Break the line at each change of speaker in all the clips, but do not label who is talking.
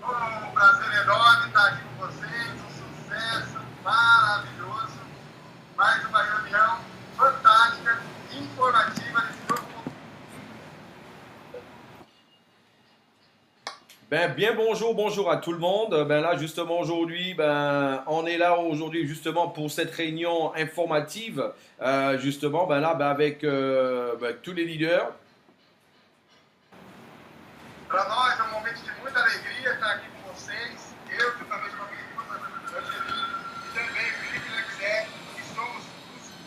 Um prazer enorme estar aqui com vocês, um sucesso maravilhoso, mais uma reunião fantástica, informativa nesse novo.
Ben, bien bonjour, bonjour à tout le monde. Ben là justement aujourd'hui, ben on est là aujourd'hui justement pour cette réunion informative, justement ben là ben, avec ben, tous les leaders.
Para nós é um momento de muita alegria estar aqui com vocês, eu juntamente com a minha esposa Angeline e também o Felipe Lexé, que somos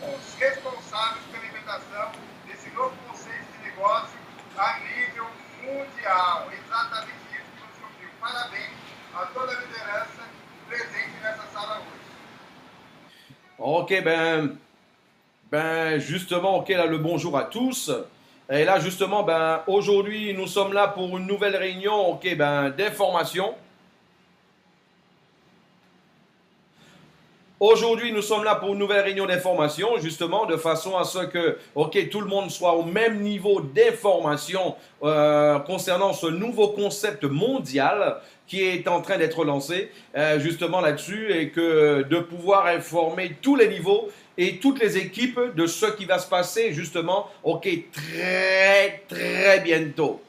os responsáveis pela implementação desse novo conceito de negócio a nível mundial. Exatamente isso que você ouviu. Parabéns a toda a liderança presente nessa sala hoje.
Ok ben justement ok là le bonjour à tous. Et là justement ben aujourd'hui nous sommes là pour une nouvelle réunion ok ben d'information. Aujourd'hui, nous sommes là pour une nouvelle réunion d'information, justement, de façon à ce que, ok, tout le monde soit au même niveau d'information concernant ce nouveau concept mondial qui est en train d'être lancé, justement là-dessus, et que de pouvoir informer tous les niveaux et toutes les équipes de ce qui va se passer, justement, ok, très, très bientôt.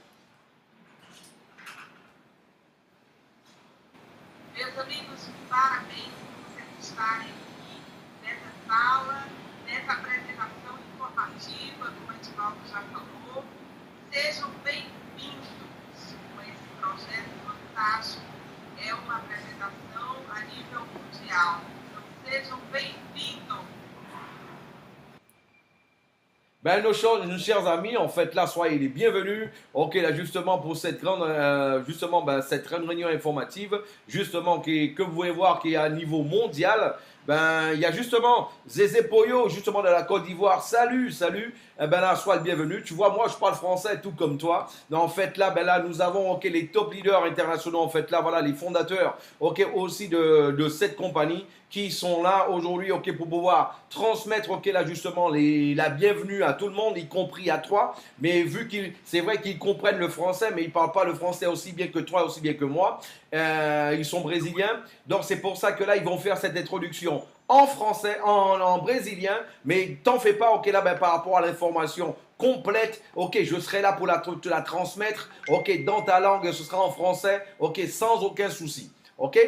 Meus amigos, parabéns por vocês estarem aqui nessa sala, nessa apresentação informativa, como a Edivaldo já falou. Sejam bem-vindos com esse projeto fantástico. É uma apresentação a nível mundial. Então, sejam bem-vindos.
Ben, nos chers amis, en fait, là, soyez les bienvenus. Ok, là, justement, pour cette grande, justement, ben, cette grande réunion informative, justement, que vous pouvez voir qui est à niveau mondial. Ben, il y a justement Zézé Poyo, justement, de la Côte d'Ivoire. Salut, salut. Eh ben là, sois le bienvenu. Tu vois, moi, je parle français, tout comme toi. Mais en fait, là, ben là, nous avons, ok, les top leaders internationaux, en fait, là, voilà, les fondateurs, ok, aussi de cette compagnie qui sont là aujourd'hui, ok, pour pouvoir transmettre, ok, là, justement, la bienvenue à tout le monde, y compris à toi. Mais vu qu'ils, c'est vrai qu'ils comprennent le français, mais ils ne parlent pas le français aussi bien que toi, aussi bien que moi. Ils sont brésiliens. Donc, c'est pour ça que là, ils vont faire cette introduction en français, en brésilien. Mais t'en fais pas, ok, là, ben, par rapport à l'information complète, ok, je serai là pour te la transmettre, ok, dans ta langue, ce sera en français, ok, sans aucun souci, ok?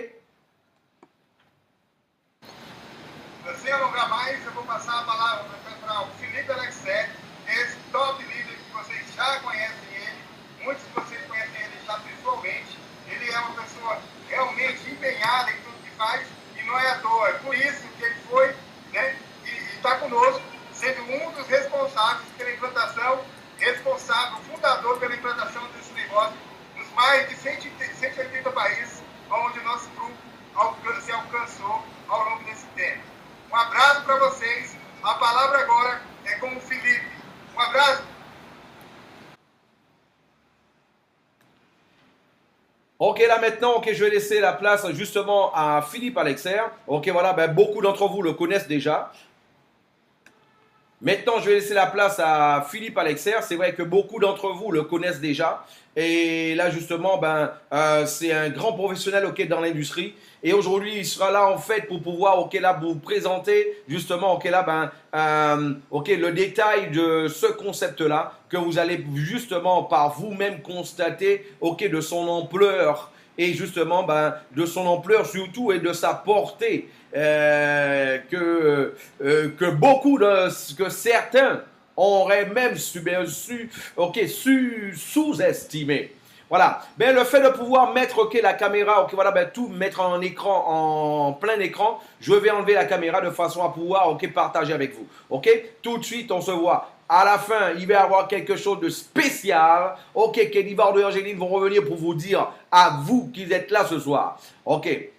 Sem alongar mais, eu vou passar a palavra para o Felipe Alexé, esse top líder que vocês já conhecem ele, muitos de vocês conhecem ele já pessoalmente. Ele é uma pessoa realmente empenhada em tudo que faz e não é à toa. É por isso que ele foi, né, e está conosco, sendo um dos responsáveis pela implantação, responsável, fundador pela implantação desse negócio nos mais de 180 países onde o nosso grupo se alcançou ao longo desse tempo. Um abraço para vocês. A palavra agora é com o Felipe. Um abraço.
Ok, là maintenant, ok, je vais laisser la place justement à Philippe Alexer. Ok, voilà, ben, beaucoup d'entre vous le connaissent déjà. Maintenant, je vais laisser la place à Philippe Alexer. C'est vrai que beaucoup d'entre vous le connaissent déjà. Et là, justement, ben, c'est un grand professionnel ok, dans l'industrie. Et aujourd'hui, il sera là, en fait, pour pouvoir ok, là, vous présenter, justement, ok, là, ben, ok, le détail de ce concept-là, que vous allez justement par vous-même constater ok, de son ampleur. Et justement, ben, de son ampleur surtout et de sa portée. Que beaucoup que certains auraient même sous-estimé. Voilà. Ben, le fait de pouvoir mettre ok, la caméra, ok, voilà, ben, tout mettre en écran, en plein écran, je vais enlever la caméra de façon à pouvoir ok, partager avec vous. Ok. Tout de suite, on se voit. À la fin, il va y avoir quelque chose de spécial. Ok, Kélivardo et Angéline vont revenir pour vous dire à vous qui êtes là ce soir. Ok.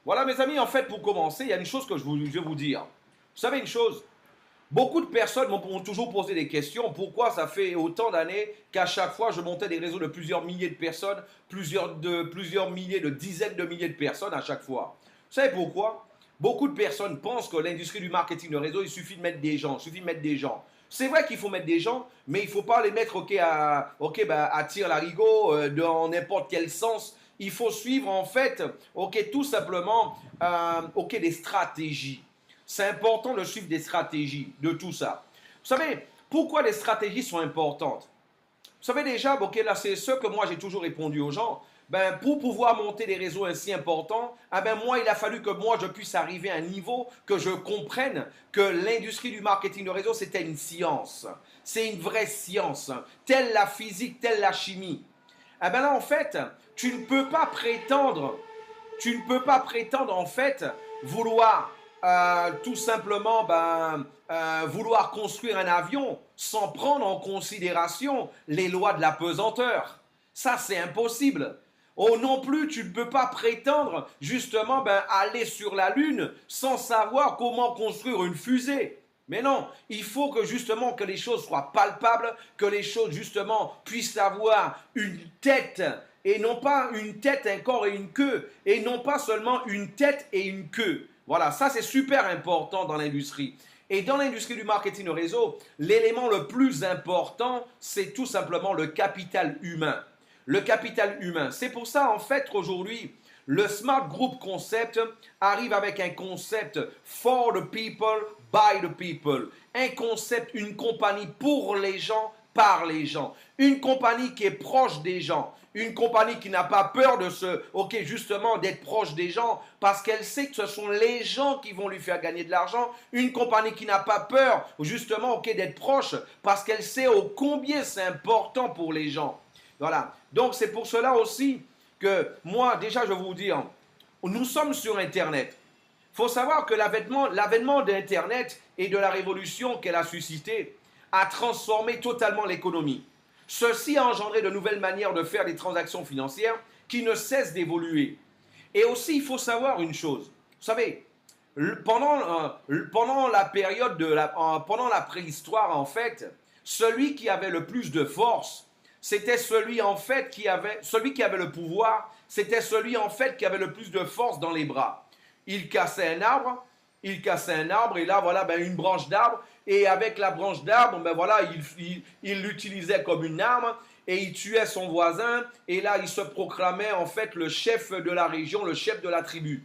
Voilà mes amis, en fait pour commencer, il y a une chose que je vais vous dire. Vous savez une chose, beaucoup de personnes m'ont toujours posé des questions. Pourquoi ça fait autant d'années qu'à chaque fois je montais des réseaux de plusieurs milliers de personnes, plusieurs milliers, de dizaines de milliers de personnes à chaque fois. Vous savez pourquoi? Beaucoup de personnes pensent que l'industrie du marketing de réseau, il suffit de mettre des gens, C'est vrai qu'il faut mettre des gens, mais il ne faut pas les mettre à tir larigot dans n'importe quel sens. Il faut suivre en fait tout simplement des stratégies. C'est important de suivre des stratégies de tout ça. Vous savez, pourquoi les stratégies sont importantes? Vous savez déjà, là c'est ce que moi j'ai toujours répondu aux gens. Pour pouvoir monter des réseaux ainsi importants, moi, il a fallu que moi, je puisse arriver à un niveau que je comprenne que l'industrie du marketing de réseau, c'était une science. C'est une vraie science, telle la physique, telle la chimie. Là, en fait, tu ne peux pas prétendre en fait, vouloir tout simplement vouloir construire un avion sans prendre en considération les lois de la pesanteur. Ça, c'est impossible. Oh non plus, tu ne peux pas prétendre justement aller sur la Lune sans savoir comment construire une fusée. Mais non, il faut que justement que les choses soient palpables, que les choses justement puissent avoir une tête et non pas une tête, un corps et une queue, et non pas seulement une tête et une queue. Voilà, ça c'est super important dans l'industrie. Et dans l'industrie du marketing de réseau, l'élément le plus important, c'est tout simplement le capital humain. Le capital humain. C'est pour ça, en fait, aujourd'hui, le Smart Group Concept arrive avec un concept for the people, by the people. Un concept, une compagnie pour les gens, par les gens. Une compagnie qui est proche des gens. Une compagnie qui n'a pas peur de justement d'être proche des gens parce qu'elle sait que ce sont les gens qui vont lui faire gagner de l'argent. Une compagnie qui n'a pas peur justement d'être proche parce qu'elle sait combien c'est important pour les gens. Voilà. Donc, c'est pour cela aussi que moi, déjà, je vais vous dire, nous sommes sur Internet. Il faut savoir que l'avènement d'Internet et de la révolution qu'elle a suscité a transformé totalement l'économie. Ceci a engendré de nouvelles manières de faire des transactions financières qui ne cessent d'évoluer. Et aussi, il faut savoir une chose. Vous savez, pendant la période pendant la préhistoire, en fait, celui qui avait le plus de force, c'était celui en fait qui avait le pouvoir, c'était celui en fait qui avait le plus de force dans les bras. Il cassait un arbre et là voilà une branche d'arbre et avec la branche d'arbre il l'utilisait comme une arme et il tuait son voisin et là il se proclamait en fait le chef de la région, le chef de la tribu.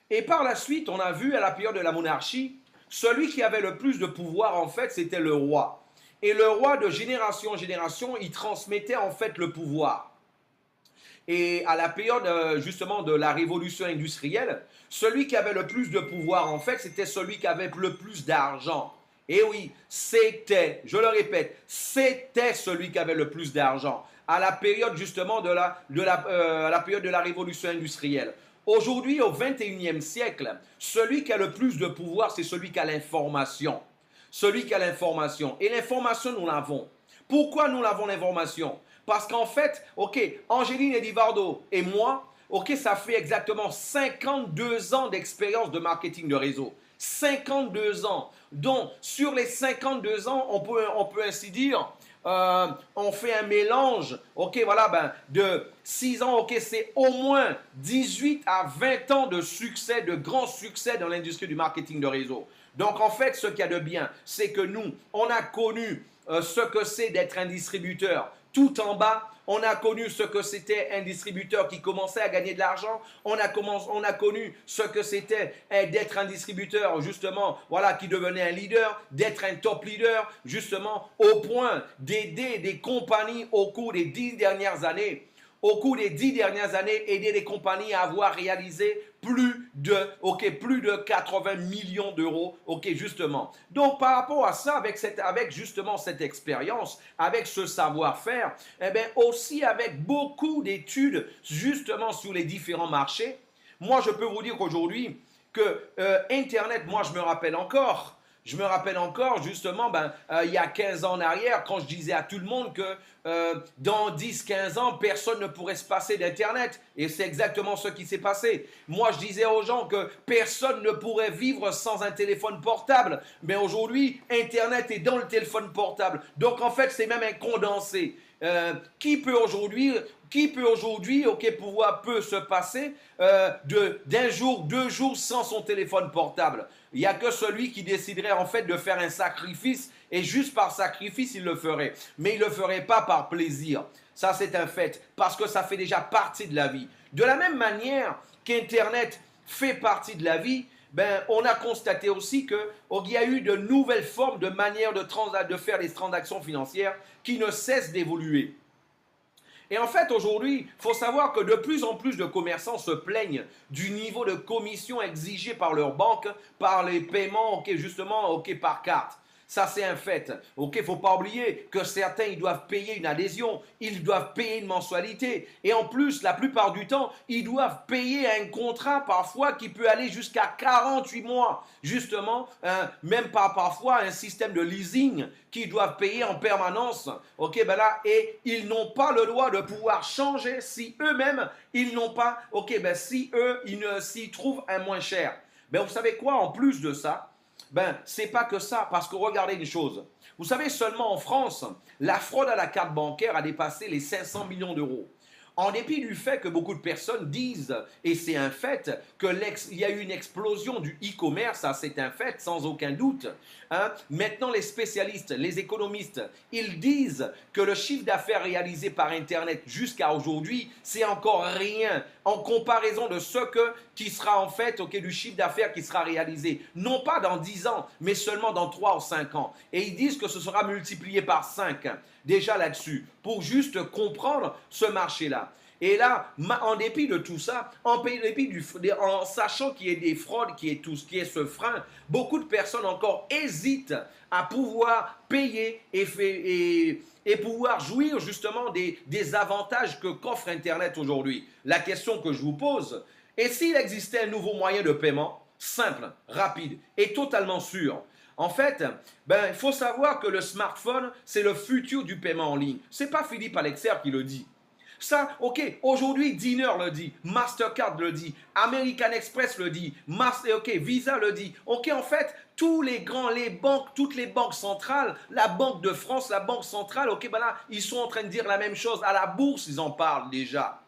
Et par la suite, on a vu à la période de la monarchie, celui qui avait le plus de pouvoir en fait, c'était le roi. Et le roi, de génération en génération, il transmettait en fait le pouvoir. Et à la période justement de la révolution industrielle, celui qui avait le plus de pouvoir en fait, c'était celui qui avait le plus d'argent. Et oui, c'était, je le répète, c'était celui qui avait le plus d'argent. À la période justement de la période de la révolution industrielle. Aujourd'hui, au 21e siècle, celui qui a le plus de pouvoir, c'est celui qui a l'information. Celui qui a l'information. Et l'information, nous l'avons. Pourquoi nous l'avons l'information? Parce qu'en fait, Angéline Edivardo et moi, ça fait exactement 52 ans d'expérience de marketing de réseau. 52 ans. Donc, sur les 52 ans, on peut ainsi dire, on fait un mélange, de 6 ans, c'est au moins 18 à 20 ans de succès, de grands succès dans l'industrie du marketing de réseau. Donc, en fait, ce qu'il y a de bien, c'est que nous, on a connu ce que c'est d'être un distributeur tout en bas. On a connu ce que c'était un distributeur qui commençait à gagner de l'argent. On a connu ce que c'était d'être un distributeur, justement, qui devenait un leader, d'être un top leader, justement, au point d'aider des compagnies au cours des 10 dernières années. Au cours des 10 dernières années, aider les compagnies à avoir réalisé plus de 80 millions d'euros, justement. Donc, par rapport à ça, avec justement cette expérience, avec ce savoir-faire, aussi avec beaucoup d'études, justement, sur les différents marchés, moi, je peux vous dire qu'aujourd'hui, que Internet, moi, je me rappelle encore, justement, il y a 15 ans en arrière, quand je disais à tout le monde que dans 10-15 ans, personne ne pourrait se passer d'Internet. Et c'est exactement ce qui s'est passé. Moi, je disais aux gens que personne ne pourrait vivre sans un téléphone portable. Mais aujourd'hui, Internet est dans le téléphone portable. Donc, en fait, c'est même un condensé. Qui peut aujourd'hui, peut se passer d'un jour, 2 jours sans son téléphone portable? Il n'y a que celui qui déciderait en fait de faire un sacrifice Et juste par sacrifice, il le ferait. Mais il ne le ferait pas par plaisir. Ça, c'est un fait. Parce que ça fait déjà partie de la vie. De la même manière qu'Internet fait partie de la vie, ben, on a constaté aussi qu'il y a eu de nouvelles formes de manières de faire les transactions financières qui ne cessent d'évoluer. Et en fait, aujourd'hui, il faut savoir que de plus en plus de commerçants se plaignent du niveau de commission exigé par leur banque, par les paiements, justement, par carte. Ça, c'est un fait. Il ne faut pas oublier que certains, ils doivent payer une adhésion, ils doivent payer une mensualité. Et en plus, la plupart du temps, ils doivent payer un contrat parfois qui peut aller jusqu'à 48 mois. Justement, même parfois un système de leasing qu'ils doivent payer en permanence. Et ils n'ont pas le droit de pouvoir changer si eux-mêmes, ils n'ont pas, si eux, s'ils trouvent un moins cher. Vous savez quoi, en plus de ça, c'est pas que ça, parce que regardez une chose. Vous savez, seulement en France, la fraude à la carte bancaire a dépassé les 500 millions d'euros. En dépit du fait que beaucoup de personnes disent, et c'est un fait, qu'il y a eu une explosion du e-commerce, ça c'est un fait, sans aucun doute. Maintenant, les spécialistes, les économistes, ils disent que le chiffre d'affaires réalisé par Internet jusqu'à aujourd'hui, c'est encore rien en comparaison de ce qui sera en fait du chiffre d'affaires qui sera réalisé. Non pas dans 10 ans, mais seulement dans 3 ou 5 ans. Et ils disent que ce sera multiplié par 5 déjà là-dessus, pour juste comprendre ce marché-là. Et là, en dépit de tout ça, en sachant qu'il y a des fraudes, qu'il y a tout ce qui est ce frein, beaucoup de personnes encore hésitent à pouvoir payer et pouvoir jouir justement des avantages qu'offre Internet aujourd'hui. La question que je vous pose, et s'il existait un nouveau moyen de paiement, simple, rapide et totalement sûr? En fait, il faut savoir que le smartphone, c'est le futur du paiement en ligne. Ce n'est pas Philippe Alexer qui le dit. Ça, aujourd'hui, Dinner le dit, Mastercard le dit, American Express le dit, Visa le dit. En fait, toutes les banques centrales, la Banque de France, la Banque centrale, ils sont en train de dire la même chose. À la bourse, ils en parlent déjà.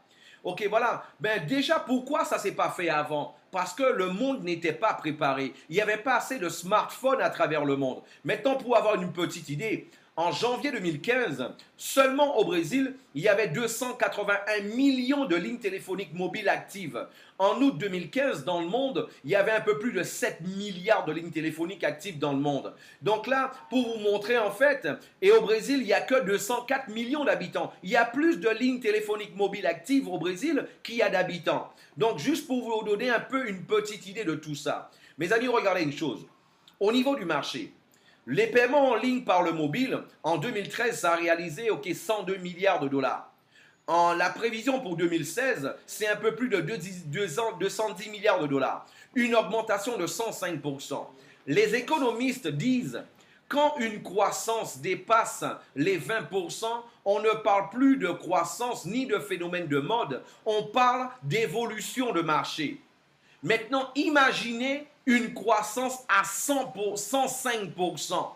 Déjà, pourquoi ça ne s'est pas fait avant? Parce que le monde n'était pas préparé. Il n'y avait pas assez de smartphones à travers le monde. Maintenant, pour avoir une petite idée, en janvier 2015, seulement au Brésil, il y avait 281 millions de lignes téléphoniques mobiles actives. En août 2015, dans le monde, il y avait un peu plus de 7 milliards de lignes téléphoniques actives dans le monde. Donc là, pour vous montrer en fait, et au Brésil, il n'y a que 204 millions d'habitants. Il y a plus de lignes téléphoniques mobiles actives au Brésil qu'il y a d'habitants. Donc juste pour vous donner un peu une petite idée de tout ça. Mes amis, regardez une chose. Au niveau du marché, les paiements en ligne par le mobile, en 2013, ça a réalisé 102 milliards de dollars. La prévision pour 2016, c'est un peu plus de 210 milliards de dollars. Une augmentation de 105%. Les économistes disent, quand une croissance dépasse les 20%, on ne parle plus de croissance ni de phénomène de mode, on parle d'évolution de marché. Maintenant, imaginez une croissance à 105%.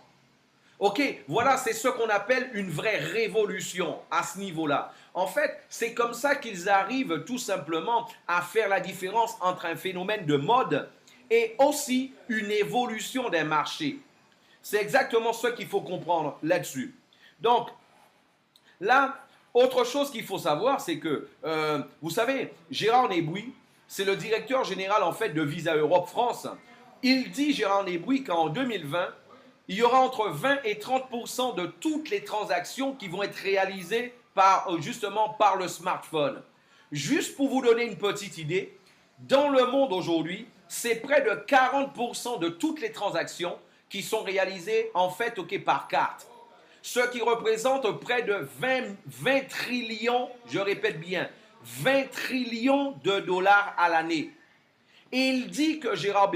Voilà, c'est ce qu'on appelle une vraie révolution à ce niveau-là. En fait, c'est comme ça qu'ils arrivent tout simplement à faire la différence entre un phénomène de mode et aussi une évolution d'un marché. C'est exactement ce qu'il faut comprendre là-dessus. Donc, là, autre chose qu'il faut savoir, c'est que, vous savez, Gérard Nébouy, c'est le directeur général en fait de Visa Europe France. Il dit, Gérard Nébouy, qu'en 2020, il y aura entre 20 et 30% de toutes les transactions qui vont être réalisées justement par le smartphone. Juste pour vous donner une petite idée, dans le monde aujourd'hui, c'est près de 40% de toutes les transactions qui sont réalisées en fait par carte. Ce qui représente près de 20 trillions, je répète bien, 20 trillions de dollars à l'année. Et il dit que Gérard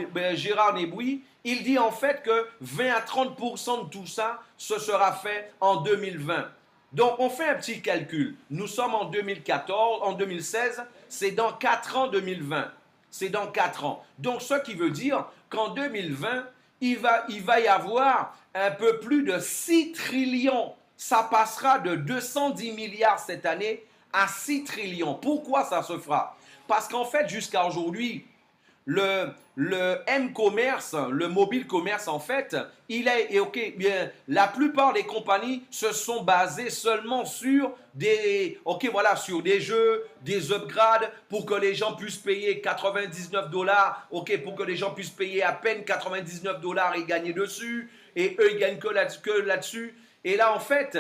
Nébouy, il dit en fait que 20 à 30% de tout ça, ce sera fait en 2020. Donc on fait un petit calcul. Nous sommes en 2016, c'est dans 4 ans 2020. C'est dans 4 ans. Donc ce qui veut dire qu'en 2020, il va y avoir un peu plus de 6 trillions. Ça passera de 210 milliards cette année à 6 trillions. Pourquoi ça se fera? Parce qu'en fait, jusqu'à aujourd'hui, le M-commerce, le mobile commerce, en fait, il est, et ok, bien, la plupart des compagnies se sont basées seulement sur des, ok, voilà, sur des jeux, des upgrades pour que les gens puissent payer 99 $, ok, pour que les gens puissent payer à peine 99 $ et gagner dessus, et eux, ils gagnent que là-dessus. Et là, en fait,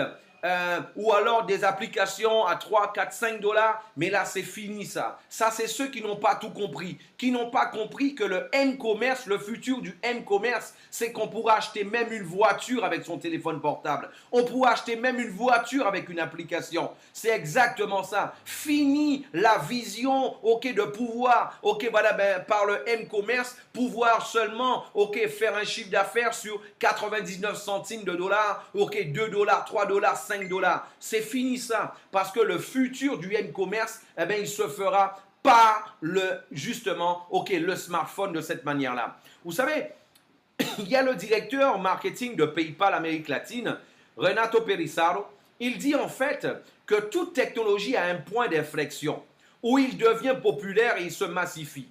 ou alors des applications à 3, 4, 5 $, mais là c'est fini ça. Ça c'est ceux qui n'ont pas tout compris, qui n'ont pas compris que le M-commerce, le futur du M-commerce, c'est qu'on pourra acheter même une voiture avec son téléphone portable. On pourra acheter même une voiture avec une application. C'est exactement ça. Fini la vision, ok, de pouvoir, ok, voilà, ben, par le M-commerce, pouvoir seulement, ok, faire un chiffre d'affaires sur 99 centimes de dollars, ok, 2 $, 3 $, 5 $. C'est fini ça, parce que le futur du M-commerce, eh bien, il se fera par justement, ok, le smartphone de cette manière-là. Vous savez, il y a le directeur marketing de PayPal Amérique latine, Renato Perisaro. Il dit en fait que toute technologie a un point d'inflexion où il devient populaire et il se massifie.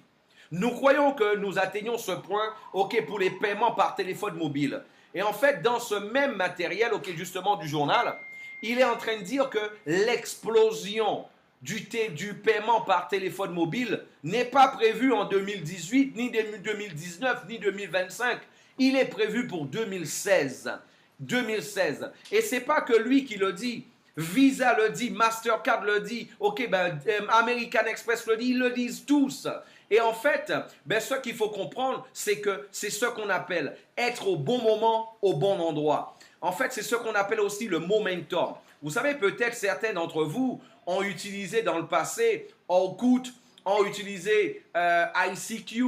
Nous croyons que nous atteignons ce point, ok, pour les paiements par téléphone mobile. Et en fait, dans ce même matériel, ok, justement du journal, il est en train de dire que l'explosion du paiement par téléphone mobile n'est pas prévue en 2018, ni 2019, ni 2025. Il est prévu pour 2016. 2016. Et c'est pas que lui qui le dit. Visa le dit, Mastercard le dit, ok, ben, American Express le dit, ils le disent tous. Et en fait, ben, ce qu'il faut comprendre, c'est que c'est ce qu'on appelle être au bon moment, au bon endroit. En fait, c'est ce qu'on appelle aussi le momentum. Vous savez, peut-être certains d'entre vous ont utilisé dans le passé Orkut, ont utilisé ICQ,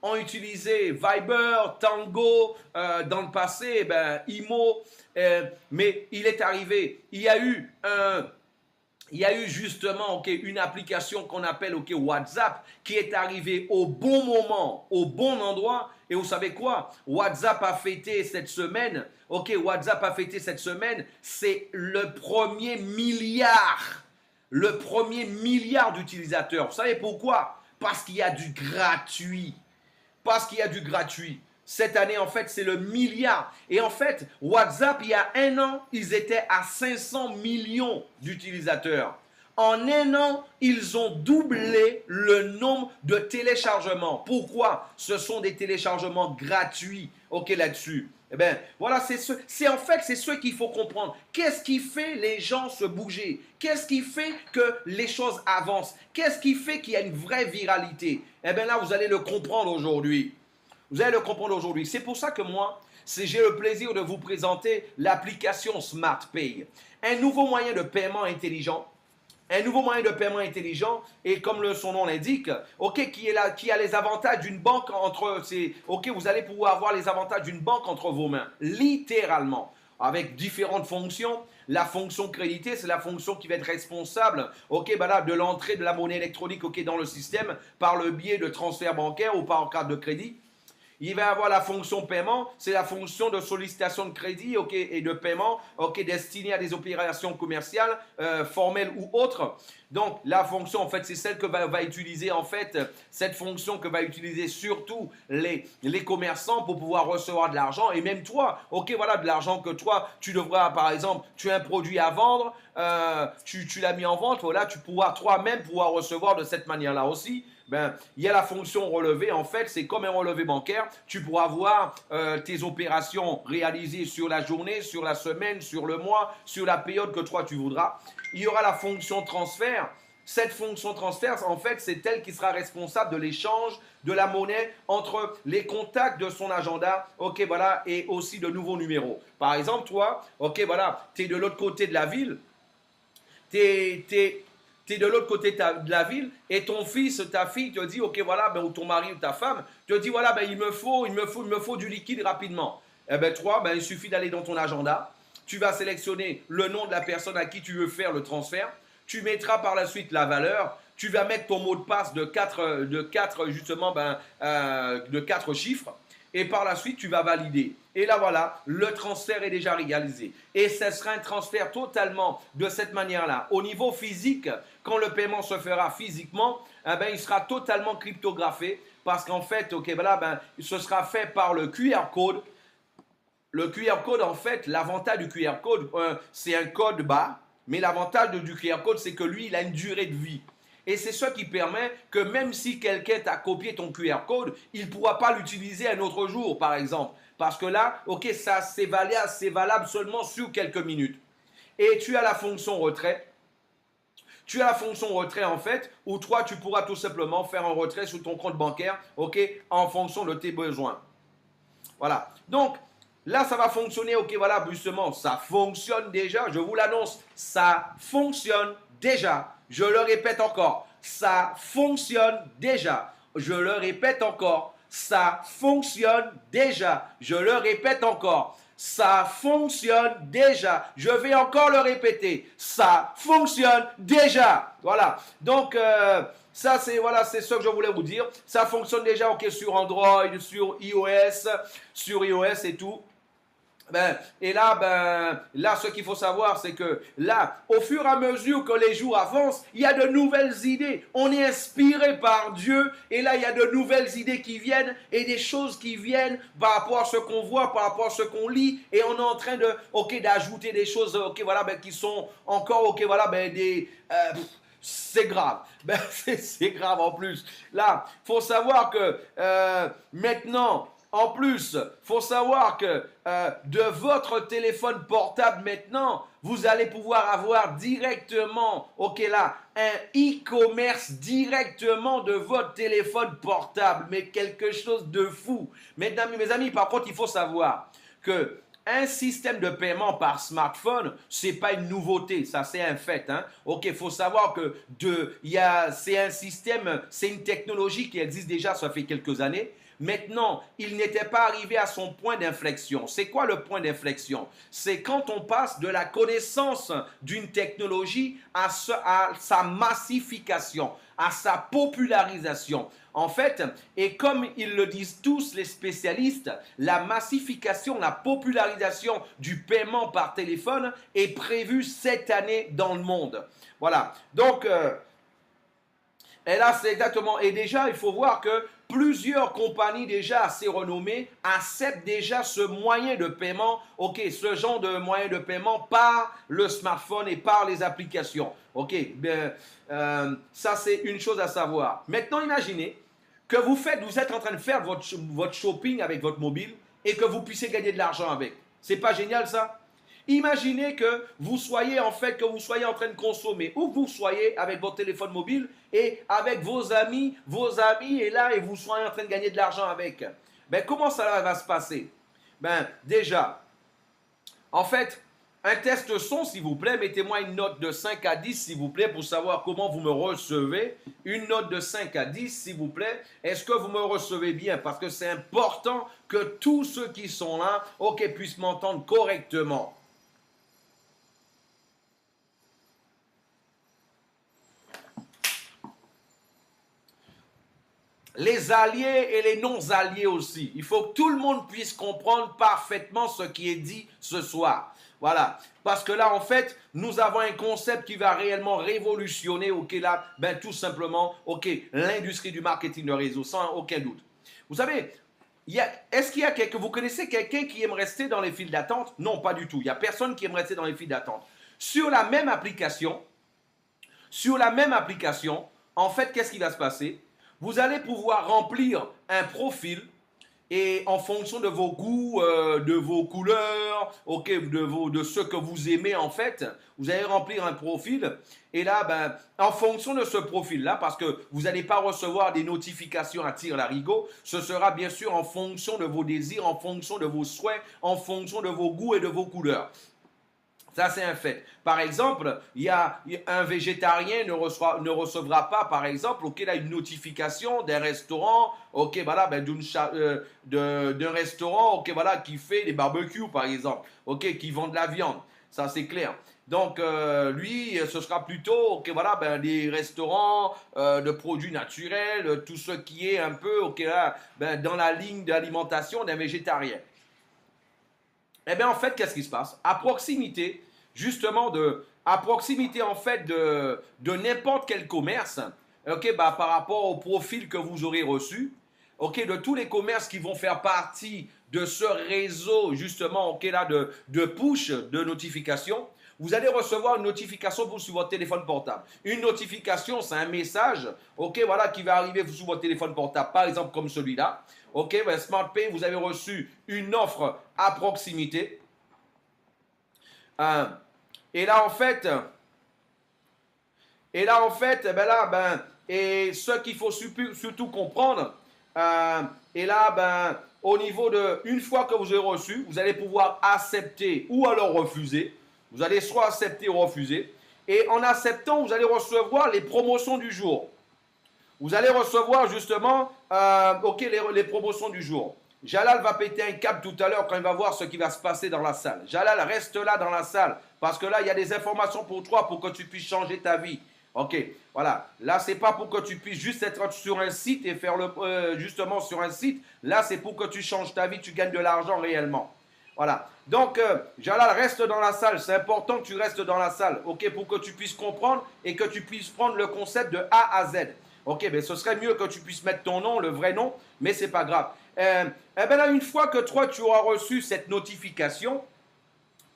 ont utilisé Viber, Tango, dans le passé, ben, Imo, mais il est arrivé, il y a eu justement okay, une application qu'on appelle okay, WhatsApp qui est arrivée au bon moment, au bon endroit. Et vous savez quoi? WhatsApp a fêté cette semaine, c'est le premier milliard d'utilisateurs. Vous savez pourquoi? Parce qu'il y a du gratuit. Cette année, en fait, c'est le milliard. Et en fait, WhatsApp, il y a un an, ils étaient à 500 millions d'utilisateurs. En un an, ils ont doublé le nombre de téléchargements. Pourquoi? Ce sont des téléchargements gratuits, ok, là-dessus. Eh bien, voilà, c'est ce qu'il faut comprendre. Qu'est-ce qui fait les gens se bouger? Qu'est-ce qui fait que les choses avancent? Qu'est-ce qui fait qu'il y a une vraie viralité? Eh bien là, vous allez le comprendre aujourd'hui. C'est pour ça que moi, j'ai le plaisir de vous présenter l'application SmartPay. Un nouveau moyen de paiement intelligent. Et comme son nom l'indique, ok, qui a les avantages d'une banque vous allez pouvoir avoir les avantages d'une banque entre vos mains, littéralement, avec différentes fonctions. La fonction créditée, c'est la fonction qui va être responsable, ok, ben là, de l'entrée de la monnaie électronique, ok, dans le système par le biais de transfert bancaire ou par carte de crédit. Il va y avoir la fonction paiement, c'est la fonction de sollicitation de crédit et de paiement destinée à des opérations commerciales, formelles ou autres. Donc, la fonction, en fait, c'est celle que va utiliser, en fait, cette fonction que va utiliser surtout les commerçants pour pouvoir recevoir de l'argent. Et même toi, de l'argent que toi, tu devras, par exemple, tu as un produit à vendre, tu l'as mis en vente, voilà, tu pourras toi-même recevoir de cette manière-là aussi. Ben, il y a la fonction relevé, en fait, c'est comme un relevé bancaire. Tu pourras voir tes opérations réalisées sur la journée, sur la semaine, sur le mois, sur la période que toi tu voudras. Il y aura la fonction transfert. Cette fonction transfert, en fait, c'est elle qui sera responsable de l'échange de la monnaie entre les contacts de son agenda, et aussi de nouveaux numéros. Par exemple, toi, tu es de l'autre côté de la ville, tu es de l'autre côté de la ville et ton fils, ta fille te dit, ou ton mari ou ta femme te dit, il me faut du liquide rapidement. Eh bien, toi, il suffit d'aller dans ton agenda, tu vas sélectionner le nom de la personne à qui tu veux faire le transfert, tu mettras par la suite la valeur, tu vas mettre ton mot de passe de 4 chiffres. Et par la suite, tu vas valider. Et là, voilà, le transfert est déjà réalisé. Et ce sera un transfert totalement de cette manière-là. Au niveau physique, quand le paiement se fera physiquement, il sera totalement cryptographié parce qu'en fait, ok, voilà, ben, ce sera fait par le QR code. Le QR code, en fait, l'avantage du QR code, c'est un code bas, mais l'avantage du QR code, c'est que lui, il a une durée de vie. Et c'est ce qui permet que même si quelqu'un t'a copié ton QR code, il ne pourra pas l'utiliser un autre jour, par exemple. Parce que là, ok, ça c'est valable seulement sur quelques minutes. Et tu as la fonction retrait. Tu as la fonction retrait en fait, où toi tu pourras tout simplement faire un retrait sur ton compte bancaire, ok, en fonction de tes besoins. Voilà. Donc, là, ça va fonctionner, ok, voilà, justement, ça fonctionne déjà, je vous l'annonce, ça fonctionne déjà. Je le répète encore, ça fonctionne déjà. Je le répète encore, ça fonctionne déjà. Je le répète encore, ça fonctionne déjà. Je vais encore le répéter, ça fonctionne déjà. Voilà. Donc, ça, c'est voilà, c'est ce que je voulais vous dire. Ça fonctionne déjà, ok, sur Android, sur iOS et tout. Et là, ce qu'il faut savoir, c'est que là, au fur et à mesure que les jours avancent, il y a de nouvelles idées. On est inspiré par Dieu, et là, il y a de nouvelles idées qui viennent, et des choses qui viennent par rapport à ce qu'on voit, par rapport à ce qu'on lit, et on est en train de, ok, d'ajouter des choses, ok, voilà, qui sont encore, ok, voilà, c'est grave. C'est grave en plus. Là, faut savoir que maintenant, en plus, faut savoir que de votre téléphone portable maintenant, vous allez pouvoir avoir directement, ok là, un e-commerce directement de votre téléphone portable. Mais quelque chose de fou. Mesdames, mes amis, par contre, il faut savoir que un système de paiement par smartphone, c'est pas une nouveauté, ça c'est un fait. Hein. Ok, il faut savoir que c'est un système, c'est une technologie qui existe déjà, ça fait quelques années. Maintenant, il n'était pas arrivé à son point d'inflexion. C'est quoi le point d'inflexion? C'est quand on passe de la connaissance d'une technologie à sa massification, à sa popularisation. En fait, et comme ils le disent tous les spécialistes, la massification, la popularisation du paiement par téléphone est prévue cette année dans le monde. Voilà. Donc, et là, c'est exactement. Et déjà, il faut voir que plusieurs compagnies déjà assez renommées acceptent déjà ce moyen de paiement, ok, ce genre de moyen de paiement par le smartphone et par les applications. Ok, ça c'est une chose à savoir. Maintenant, imaginez que vous êtes en train de faire votre shopping avec votre mobile et que vous puissiez gagner de l'argent avec. C'est pas génial ça? Imaginez que vous soyez en train de consommer ou que vous soyez avec votre téléphone mobile et avec vos amis et là et vous soyez en train de gagner de l'argent avec. Comment ça va se passer? Déjà, en fait, un test son, s'il vous plaît, mettez-moi une note de 5 à 10, s'il vous plaît, pour savoir comment vous me recevez. Une note de 5 à 10, s'il vous plaît. Est-ce que vous me recevez bien? Parce que c'est important que tous ceux qui sont là, ok, puissent m'entendre correctement. Les alliés et les non-alliés aussi. Il faut que tout le monde puisse comprendre parfaitement ce qui est dit ce soir. Voilà. Parce que là, en fait, nous avons un concept qui va réellement révolutionner, ok, là, tout simplement, ok, l'industrie du marketing de réseau, sans aucun doute. Vous savez, est-ce qu'il y a vous connaissez quelqu'un qui aime rester dans les files d'attente? Non, pas du tout. Il n'y a personne qui aime rester dans les files d'attente. Sur la même application, en fait, qu'est-ce qui va se passer? Vous allez pouvoir remplir un profil et en fonction de vos goûts, de vos couleurs, ok, de ce que vous aimez en fait, vous allez remplir un profil et là, en fonction de ce profil-là, parce que vous n'allez pas recevoir des notifications à tire-larigot, ce sera bien sûr en fonction de vos désirs, en fonction de vos souhaits, en fonction de vos goûts et de vos couleurs. Ça, c'est un fait. Par exemple, un végétarien ne recevra pas, par exemple, ok, là, une notification d'un restaurant, ok, voilà, d'un restaurant, ok, voilà, qui fait des barbecues, par exemple, ok, qui vend de la viande. Ça, c'est clair. Donc, lui, ce sera plutôt, ok, voilà, des restaurants de produits naturels, tout ce qui est un peu, ok, là, dans la ligne d'alimentation d'un végétarien. Eh bien, en fait, qu'est-ce qui se passe? À proximité, justement, en fait, de n'importe quel commerce, ok, par rapport au profil que vous aurez reçu, ok, de tous les commerces qui vont faire partie de ce réseau, justement, ok, là, de push, de notification, vous allez recevoir une notification sur votre téléphone portable. Une notification, c'est un message, ok, voilà, qui va arriver sur votre téléphone portable, par exemple comme celui-là. Ok, ben, SmartPay, vous avez reçu une offre à proximité. Et là, en fait, ben là, et ce qu'il faut surtout comprendre, et là, au niveau de, une fois que vous avez reçu, vous allez pouvoir accepter ou alors refuser. Vous allez soit accepter ou refuser. Et en acceptant, vous allez recevoir les promotions du jour. Vous allez recevoir justement ok, les promotions du jour. Jalal va péter un câble tout à l'heure quand il va voir ce qui va se passer dans la salle. Jalal, reste là dans la salle parce que là, il y a des informations pour toi pour que tu puisses changer ta vie. Ok, voilà. Là, c'est pas pour que tu puisses juste être sur un site et faire justement sur un site. Là, c'est pour que tu changes ta vie, tu gagnes de l'argent réellement. Voilà. Donc, Jalal, reste dans la salle. C'est important que tu restes dans la salle, ok, pour que tu puisses comprendre et que tu puisses prendre le concept de A à Z. Ok, ben ce serait mieux que tu puisses mettre ton nom, le vrai nom, mais c'est pas grave. Eh bien là, une fois que toi, tu auras reçu cette notification,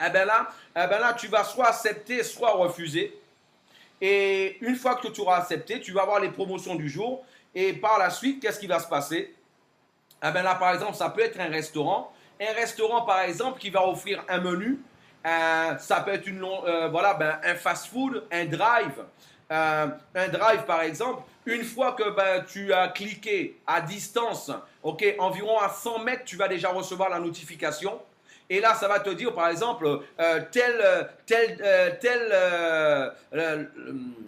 eh bien là, tu vas soit accepter, soit refuser. Et une fois que tu auras accepté, tu vas avoir les promotions du jour. Et par la suite, qu'est-ce qui va se passer? Eh bien là, par exemple, ça peut être un restaurant. Un restaurant, par exemple, qui va offrir un menu. Ça peut être un fast-food, un drive. Un drive, par exemple. Une fois que tu as cliqué à distance, ok, environ à 100 mètres, tu vas déjà recevoir la notification. Et là, ça va te dire, par exemple,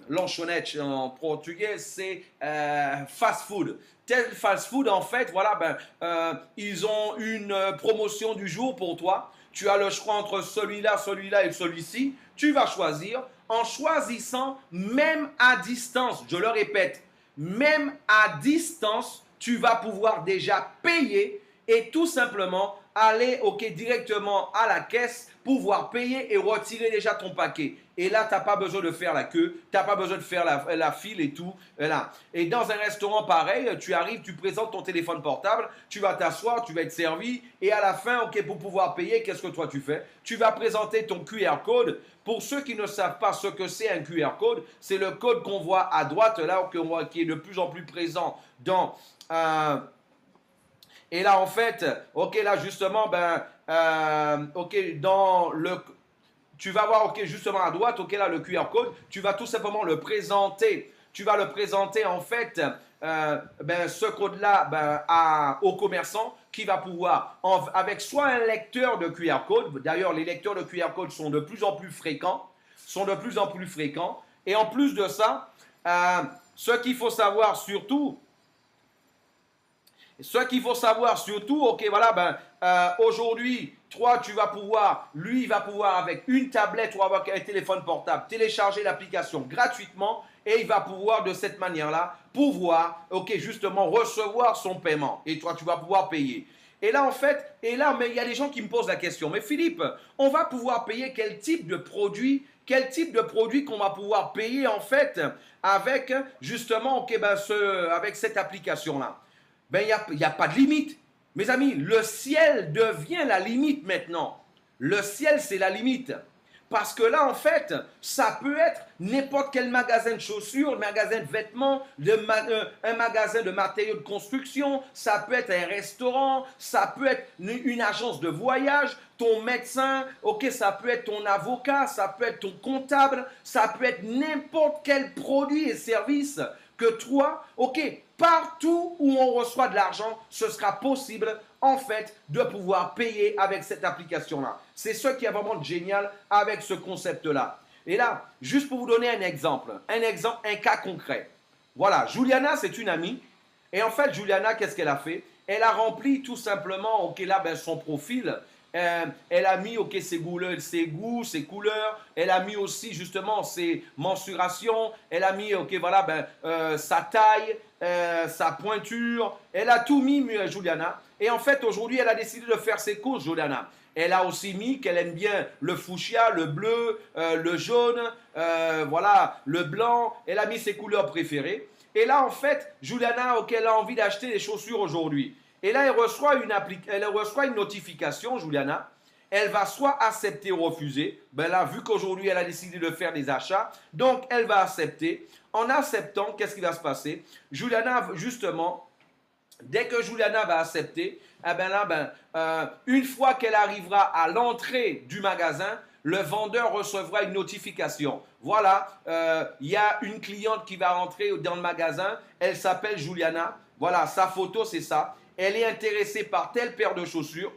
lanchonette en portugais, c'est fast food. Tel fast food, en fait, voilà, ils ont une promotion du jour pour toi. Tu as le choix entre celui-là, celui-là et celui-ci. Tu vas choisir en choisissant même à distance. Je le répète, même à distance, tu vas pouvoir déjà payer et tout simplement aller directement à la caisse, pouvoir payer et retirer déjà ton paquet. Et là, tu n'as pas besoin de faire la queue, tu n'as pas besoin de faire la file et tout. Voilà. Et dans un restaurant pareil, tu arrives, tu présentes ton téléphone portable, tu vas t'asseoir, tu vas être servi et à la fin, ok, pour pouvoir payer, qu'est-ce que toi tu fais? Tu vas présenter ton QR code. Pour ceux qui ne savent pas ce que c'est un QR code, c'est le code qu'on voit à droite, là, qui est de plus en plus présent dans... Et là, en fait, ok, là, justement, ok, tu vas voir, ok, justement à droite, ok, là, le QR code, tu vas tout simplement le présenter. Tu vas le présenter, en fait, ce code-là, au commerçant qui va pouvoir, avec soit un lecteur de QR code, d'ailleurs, les lecteurs de QR code sont de plus en plus fréquents, et en plus de ça, ce qu'il faut savoir surtout, ok, voilà, aujourd'hui, toi, lui, il va pouvoir avec une tablette ou avec un téléphone portable télécharger l'application gratuitement et il va pouvoir de cette manière-là ok, justement recevoir son paiement et toi, tu vas pouvoir payer. Et là, en fait, mais il y a des gens qui me posent la question, mais Philippe, on va pouvoir payer quel type de produit qu'on va pouvoir payer en fait avec justement, ok, avec cette application-là. Il n'y a pas de limite. Mes amis, le ciel devient la limite maintenant. Le ciel, c'est la limite. Parce que là, en fait, ça peut être n'importe quel magasin de chaussures, un magasin de vêtements, un magasin de matériaux de construction, ça peut être un restaurant, ça peut être une agence de voyage, ton médecin, ok, ça peut être ton avocat, ça peut être ton comptable, ça peut être n'importe quel produit et service que toi, ok, partout où on reçoit de l'argent, ce sera possible en fait de pouvoir payer avec cette application-là. C'est ce qui est vraiment génial avec ce concept-là. Et là, juste pour vous donner un exemple, un cas concret. Voilà, Juliana, c'est une amie. Et en fait, Juliana, qu'est-ce qu'elle a fait? Elle a rempli tout simplement, ok, là, son profil. Elle a mis ok, ses goûts, ses couleurs. Elle a mis aussi justement ses mensurations. Elle a mis ok, voilà, sa taille, sa pointure. Elle a tout mis, Juliana. Et en fait, aujourd'hui, elle a décidé de faire ses courses, Juliana. Elle a aussi mis qu'elle aime bien le fuchsia, le bleu, le jaune, voilà, le blanc. Elle a mis ses couleurs préférées. Et là, en fait, Juliana, ok, elle a envie d'acheter des chaussures aujourd'hui. Et là, elle reçoit une notification, Juliana. Elle va soit accepter ou refuser. Ben là, vu qu'aujourd'hui, elle a décidé de faire des achats, donc elle va accepter. En acceptant, qu'est-ce qui va se passer? Juliana, justement, dès que Juliana va accepter, eh ben là, une fois qu'elle arrivera à l'entrée du magasin, le vendeur recevra une notification. Voilà, y a une cliente qui va rentrer dans le magasin. Elle s'appelle Juliana. Voilà, sa photo, c'est ça. Elle est intéressée par telle paire de chaussures.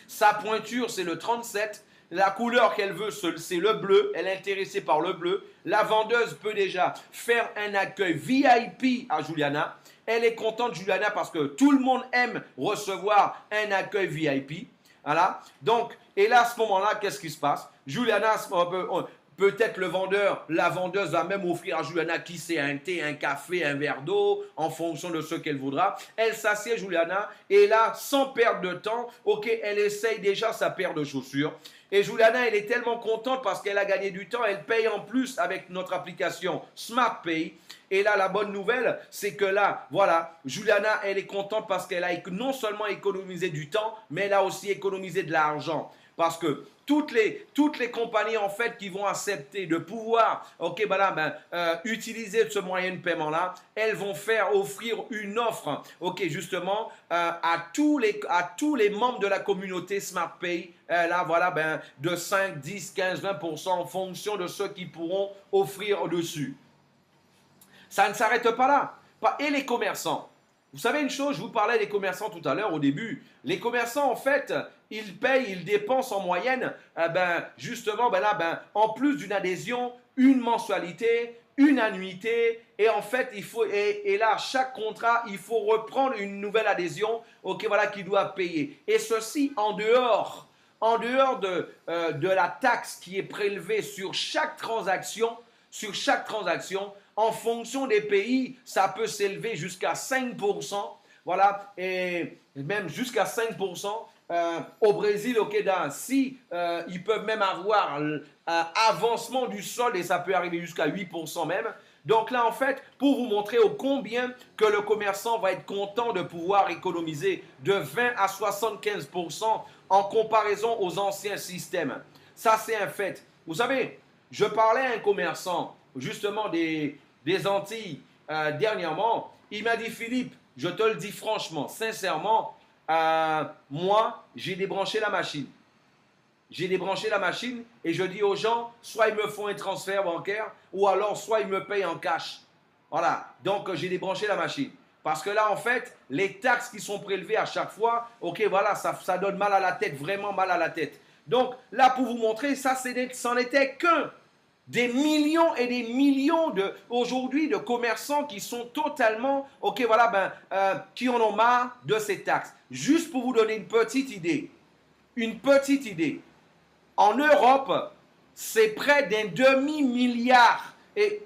Sa pointure, c'est le 37. La couleur qu'elle veut, c'est le bleu. Elle est intéressée par le bleu. La vendeuse peut déjà faire un accueil VIP à Juliana. Elle est contente, Juliana, parce que tout le monde aime recevoir un accueil VIP. Voilà. Donc, et là, à ce moment-là, qu'est-ce qui se passe? Juliana, peut-être le vendeur, la vendeuse va même offrir à Juliana qui c'est un thé, un café, un verre d'eau, en fonction de ce qu'elle voudra. Elle s'assied, Juliana, et là, sans perdre de temps, ok, elle essaye déjà sa paire de chaussures. Et Juliana, elle est tellement contente parce qu'elle a gagné du temps. Elle paye en plus avec notre application Smart Pay. Et là, la bonne nouvelle, c'est que là, voilà, Juliana, elle est contente parce qu'elle a non seulement économisé du temps, mais elle a aussi économisé de l'argent. Parce que toutes les compagnies, en fait, qui vont accepter de pouvoir, ok, utiliser ce moyen de paiement-là, elles vont offrir une offre, ok, justement, à tous les membres de la communauté Smart Pay, là, voilà, de 5, 10, 15, 20% en fonction de ceux qui pourront offrir dessus. Ça ne s'arrête pas là. Et les commerçants. Vous savez une chose, je vous parlais des commerçants tout à l'heure au début. Les commerçants, en fait, ils payent, ils dépensent en moyenne, justement, en plus d'une adhésion, une mensualité, une annuité. Et en fait, et là, chaque contrat, il faut reprendre une nouvelle adhésion, ok, voilà, qu'ils doivent payer. Et ceci en dehors de la taxe qui est prélevée sur chaque transaction, en fonction des pays, ça peut s'élever jusqu'à 5%. Voilà, et même jusqu'à 5%. Au Brésil, au Québec, ils peuvent même avoir avancement du solde et ça peut arriver jusqu'à 8% même. Donc là, en fait, pour vous montrer au combien que le commerçant va être content de pouvoir économiser de 20 à 75% en comparaison aux anciens systèmes. Ça, c'est un fait. Vous savez, je parlais à un commerçant, justement des Antilles, dernièrement. Il m'a dit, Philippe, je te le dis franchement, sincèrement, moi, j'ai débranché la machine. J'ai débranché la machine et je dis aux gens, soit ils me font un transfert bancaire ou alors soit ils me payent en cash. Voilà, donc j'ai débranché la machine. Parce que là, en fait, les taxes qui sont prélevées à chaque fois, ok, voilà, ça donne mal à la tête, vraiment mal à la tête. Donc là, pour vous montrer, ça, c'en était qu'un des millions et des millions aujourd'hui de commerçants qui sont totalement, ok, voilà, qui en ont marre de ces taxes. Juste pour vous donner une petite idée. En Europe, c'est près d'un demi-milliard et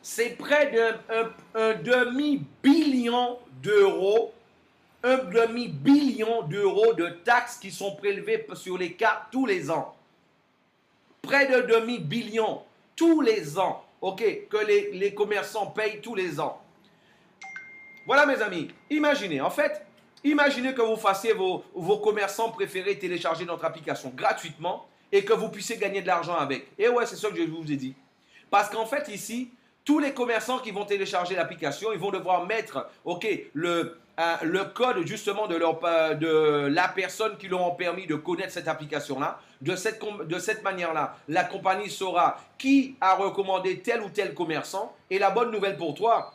c'est près d'un demi-billion d'euros, un demi-billion d'euros de taxes qui sont prélevées sur les cartes tous les ans. Près de demi-billion tous les ans, ok, que les commerçants payent tous les ans. Voilà mes amis, imaginez que vous fassiez vos commerçants préférés télécharger notre application gratuitement et que vous puissiez gagner de l'argent avec. Et ouais, c'est ça que je vous ai dit. Parce qu'en fait ici, tous les commerçants qui vont télécharger l'application, ils vont devoir mettre, ok, le code justement de la personne qui leur a permis de connaître cette application-là. De cette manière-là, la compagnie saura qui a recommandé tel ou tel commerçant. Et la bonne nouvelle pour toi,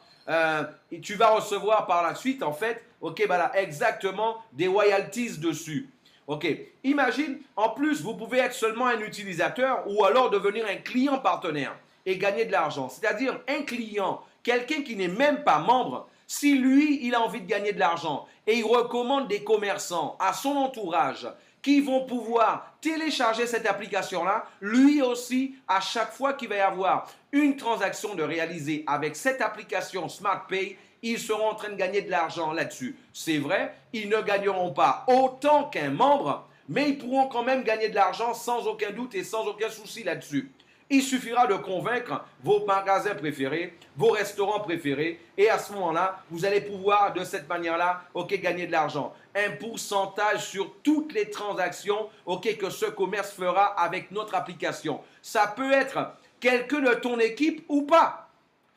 tu vas recevoir par la suite, en fait, ok, exactement des royalties dessus. Ok, imagine, en plus, vous pouvez être seulement un utilisateur ou alors devenir un client partenaire et gagner de l'argent. C'est-à-dire un client, quelqu'un qui n'est même pas membre, si lui, il a envie de gagner de l'argent et il recommande des commerçants à son entourage qui vont pouvoir télécharger cette application-là, lui aussi, à chaque fois qu'il va y avoir une transaction de réaliser avec cette application Smart Pay, ils seront en train de gagner de l'argent là-dessus. C'est vrai, ils ne gagneront pas autant qu'un membre, mais ils pourront quand même gagner de l'argent sans aucun doute et sans aucun souci là-dessus. Il suffira de convaincre vos magasins préférés, vos restaurants préférés, et à ce moment-là, vous allez pouvoir de cette manière-là, ok, gagner de l'argent. Un pourcentage sur toutes les transactions, ok, que ce commerce fera avec notre application. Ça peut être quelqu'un de ton équipe ou pas.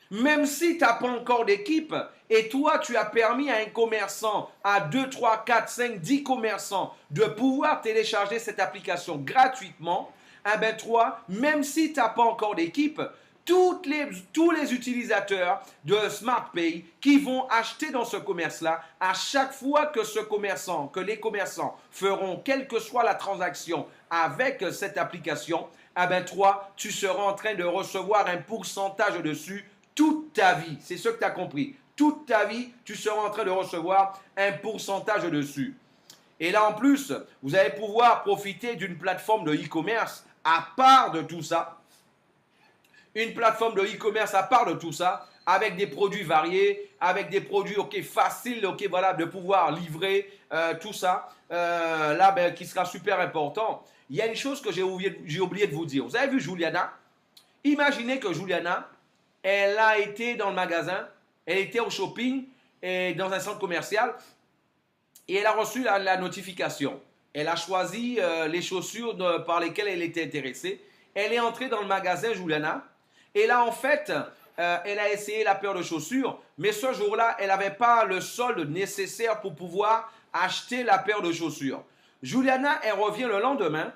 Même si tu n'as pas encore d'équipe et toi, tu as permis à un commerçant, à 2, 3, 4, 5, 10 commerçants de pouvoir télécharger cette application gratuitement, eh bien, toi, même si tu n'as pas encore d'équipe, tous les utilisateurs de SmartPay qui vont acheter dans ce commerce-là, à chaque fois que les commerçants feront quelle que soit la transaction avec cette application, eh bien, toi, tu seras en train de recevoir un pourcentage dessus toute ta vie. C'est ce que tu as compris. Toute ta vie, tu seras en train de recevoir un pourcentage dessus. Et là, en plus, vous allez pouvoir profiter d'une plateforme de e-commerce à part de tout ça. Une plateforme de e-commerce à part de tout ça, avec des produits variés, avec des produits faciles, voilà, de pouvoir livrer tout ça. Là, ben, qui sera super important. Il y a une chose que j'ai oublié de vous dire. Vous avez vu Juliana? Imaginez que Juliana, elle a été dans le magasin, elle était au shopping et dans un centre commercial et elle a reçu la notification. Elle a choisi les chaussures par lesquelles elle était intéressée. Elle est entrée dans le magasin Juliana et là en fait, elle a essayé la paire de chaussures, mais ce jour-là, elle n'avait pas le solde nécessaire pour pouvoir acheter la paire de chaussures. Juliana, elle revient le lendemain.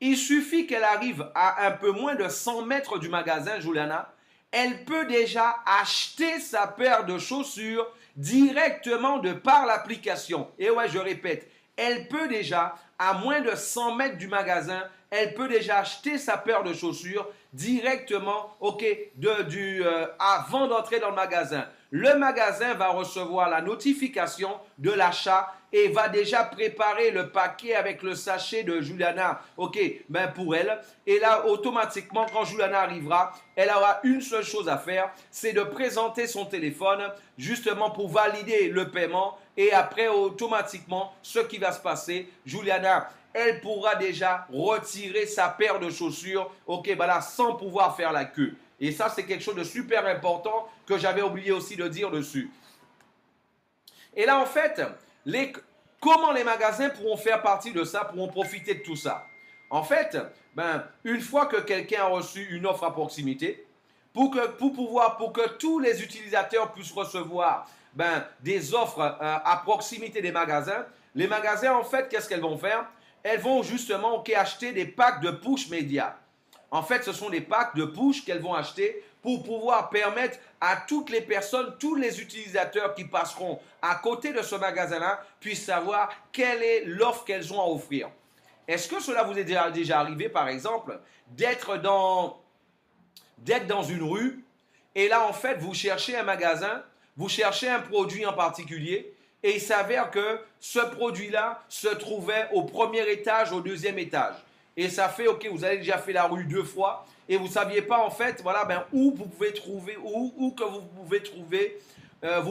Il suffit qu'elle arrive à un peu moins de 100 mètres du magasin Juliana. Elle peut déjà acheter sa paire de chaussures directement de par l'application. Et ouais, je répète, elle peut déjà, à moins de 100 mètres du magasin, elle peut déjà acheter sa paire de chaussures directement, avant d'entrer dans le magasin. Le magasin va recevoir la notification de l'achat et va déjà préparer le paquet avec le sachet de Juliana, ben pour elle. Et là, automatiquement, quand Juliana arrivera, elle aura une seule chose à faire, c'est de présenter son téléphone justement pour valider le paiement. Et après, automatiquement, ce qui va se passer, Juliana, elle pourra déjà retirer sa paire de chaussures, voilà, sans pouvoir faire la queue. Et ça, c'est quelque chose de super important que j'avais oublié aussi de dire dessus. Et là, en fait, comment les magasins pourront faire partie de ça, pourront profiter de tout ça? En fait, ben, une fois que quelqu'un a reçu une offre à proximité, pour que tous les utilisateurs puissent recevoir des offres à proximité des magasins, les magasins, en fait, qu'est-ce qu'elles vont faire? Elles vont justement acheter des packs de push média. En fait, ce sont des packs de push qu'elles vont acheter pour pouvoir permettre à toutes les personnes, tous les utilisateurs qui passeront à côté de ce magasin-là puissent savoir quelle est l'offre qu'elles ont à offrir. Est-ce que cela vous est déjà arrivé, par exemple, d'être dans une rue et là, en fait, vous cherchez un magasin, vous cherchez un produit en particulier et il s'avère que ce produit-là se trouvait au premier étage, au deuxième étage. Et ça fait, vous avez déjà fait la rue 2 fois et vous ne saviez pas en fait, voilà, où vous pouvez trouver, vous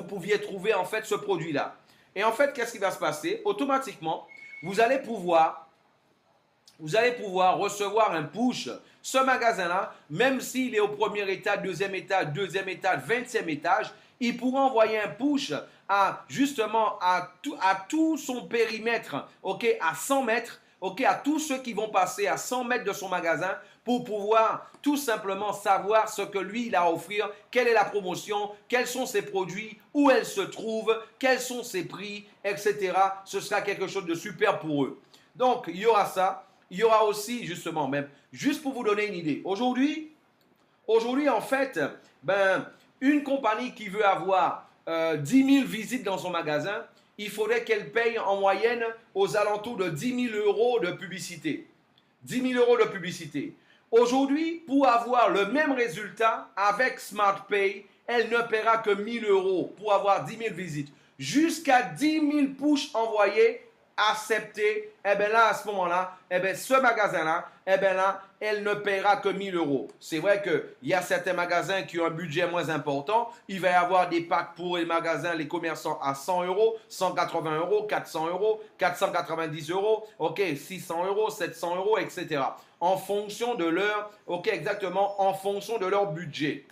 pouviez trouver en fait ce produit-là. Et en fait, qu'est-ce qui va se passer? Automatiquement, vous allez pouvoir recevoir un push. Ce magasin-là, même s'il est au premier étage, deuxième étage, 20e étage, il pourra envoyer un push à tout son périmètre, à 100 mètres, à tous ceux qui vont passer à 100 mètres de son magasin pour pouvoir tout simplement savoir ce que lui il a à offrir, quelle est la promotion, quels sont ses produits, où elle se trouve, quels sont ses prix, etc. Ce sera quelque chose de super pour eux. Donc, il y aura ça. Il y aura aussi, justement, même, juste pour vous donner une idée. Aujourd'hui, en fait, une compagnie qui veut avoir 10 000 visites dans son magasin, il faudrait qu'elle paye en moyenne aux alentours de 10 000 euros de publicité. 10 000 euros de publicité. Aujourd'hui, pour avoir le même résultat avec SmartPay, elle ne paiera que 1 000 euros pour avoir 10 000 visites. Jusqu'à 10 000 push envoyés, acceptés, et bien là, à ce moment-là, ce magasin-là, elle ne paiera que 1 000 euros. C'est vrai qu'il y a certains magasins qui ont un budget moins important. Il va y avoir des packs pour les magasins, les commerçants à 100 euros, 180 euros, 400 euros, 490 euros, 600 euros, 700 euros, etc. en fonction de leur, ok, exactement, en fonction de leur budget.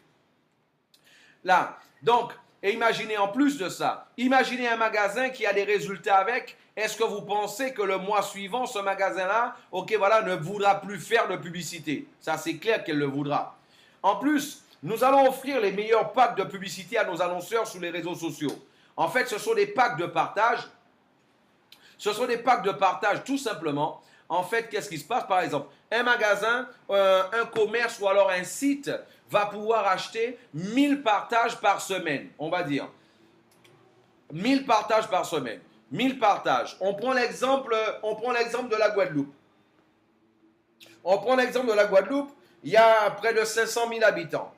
Là, donc, et imaginez en plus de ça, imaginez un magasin qui a des résultats avec. Est-ce que vous pensez que le mois suivant, ce magasin-là, ok, voilà, ne voudra plus faire de publicité? Ça, c'est clair qu'elle le voudra. En plus, nous allons offrir les meilleurs packs de publicité à nos annonceurs sur les réseaux sociaux. En fait, ce sont des packs de partage. Ce sont des packs de partage, tout simplement. En fait, qu'est-ce qui se passe? Par exemple, un magasin, un commerce ou alors un site va pouvoir acheter 1000 partages par semaine, on va dire. 1000 partages par semaine. 1000 partages. On prend l'exemple de la Guadeloupe. On prend l'exemple de la Guadeloupe, il y a près de 500 000 habitants.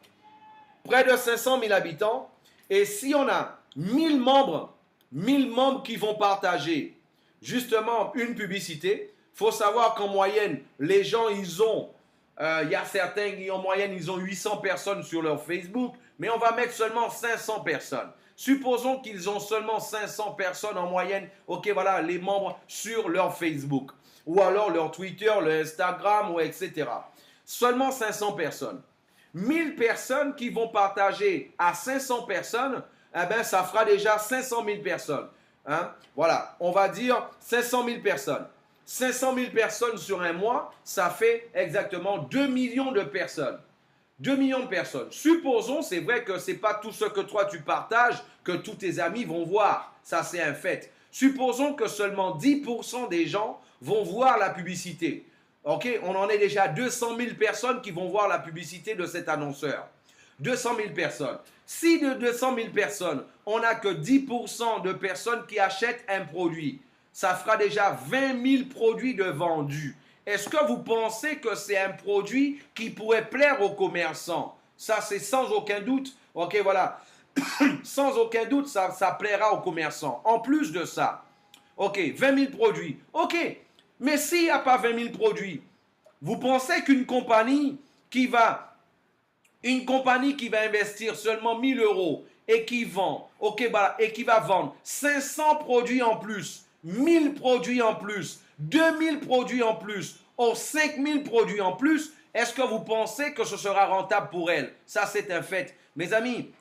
Près de 500 000 habitants. Et si on a 1000 membres qui vont partager justement une publicité, il faut savoir qu'en moyenne, les gens, il y a certains qui en moyenne, ils ont 800 personnes sur leur Facebook, mais on va mettre seulement 500 personnes. Supposons qu'ils ont seulement 500 personnes en moyenne, ok, voilà, les membres sur leur Facebook, ou alors leur Twitter, leur Instagram, ou etc. Seulement 500 personnes. 1000 personnes qui vont partager à 500 personnes, eh ben, ça fera déjà 500 000 personnes. Hein? Voilà, on va dire 500 000 personnes. 500 000 personnes sur un mois, ça fait exactement 2 millions de personnes. 2 millions de personnes. Supposons, c'est vrai que ce n'est pas tout ce que toi tu partages que tous tes amis vont voir. Ça, c'est un fait. Supposons que seulement 10% des gens vont voir la publicité. Ok, on en est déjà à 200 000 personnes qui vont voir la publicité de cet annonceur. 200 000 personnes. Si de 200 000 personnes, on n'a que 10% de personnes qui achètent un produit, ça fera déjà 20 000 produits de vendus. Est-ce que vous pensez que c'est un produit qui pourrait plaire aux commerçants? Ça, c'est sans aucun doute. Ok, voilà. Sans aucun doute, ça plaira aux commerçants. En plus de ça, ok, 20 000 produits. Ok, mais s'il n'y a pas 20 000 produits, vous pensez qu'une compagnie qui va investir seulement 1000 euros et qui vend, ok, voilà, et qui va vendre 500 produits en plus, 1000 produits en plus, 2000 produits en plus, ou 5000 produits en plus, est-ce que vous pensez que ce sera rentable pour elle? Ça, c'est un fait. Mes amis,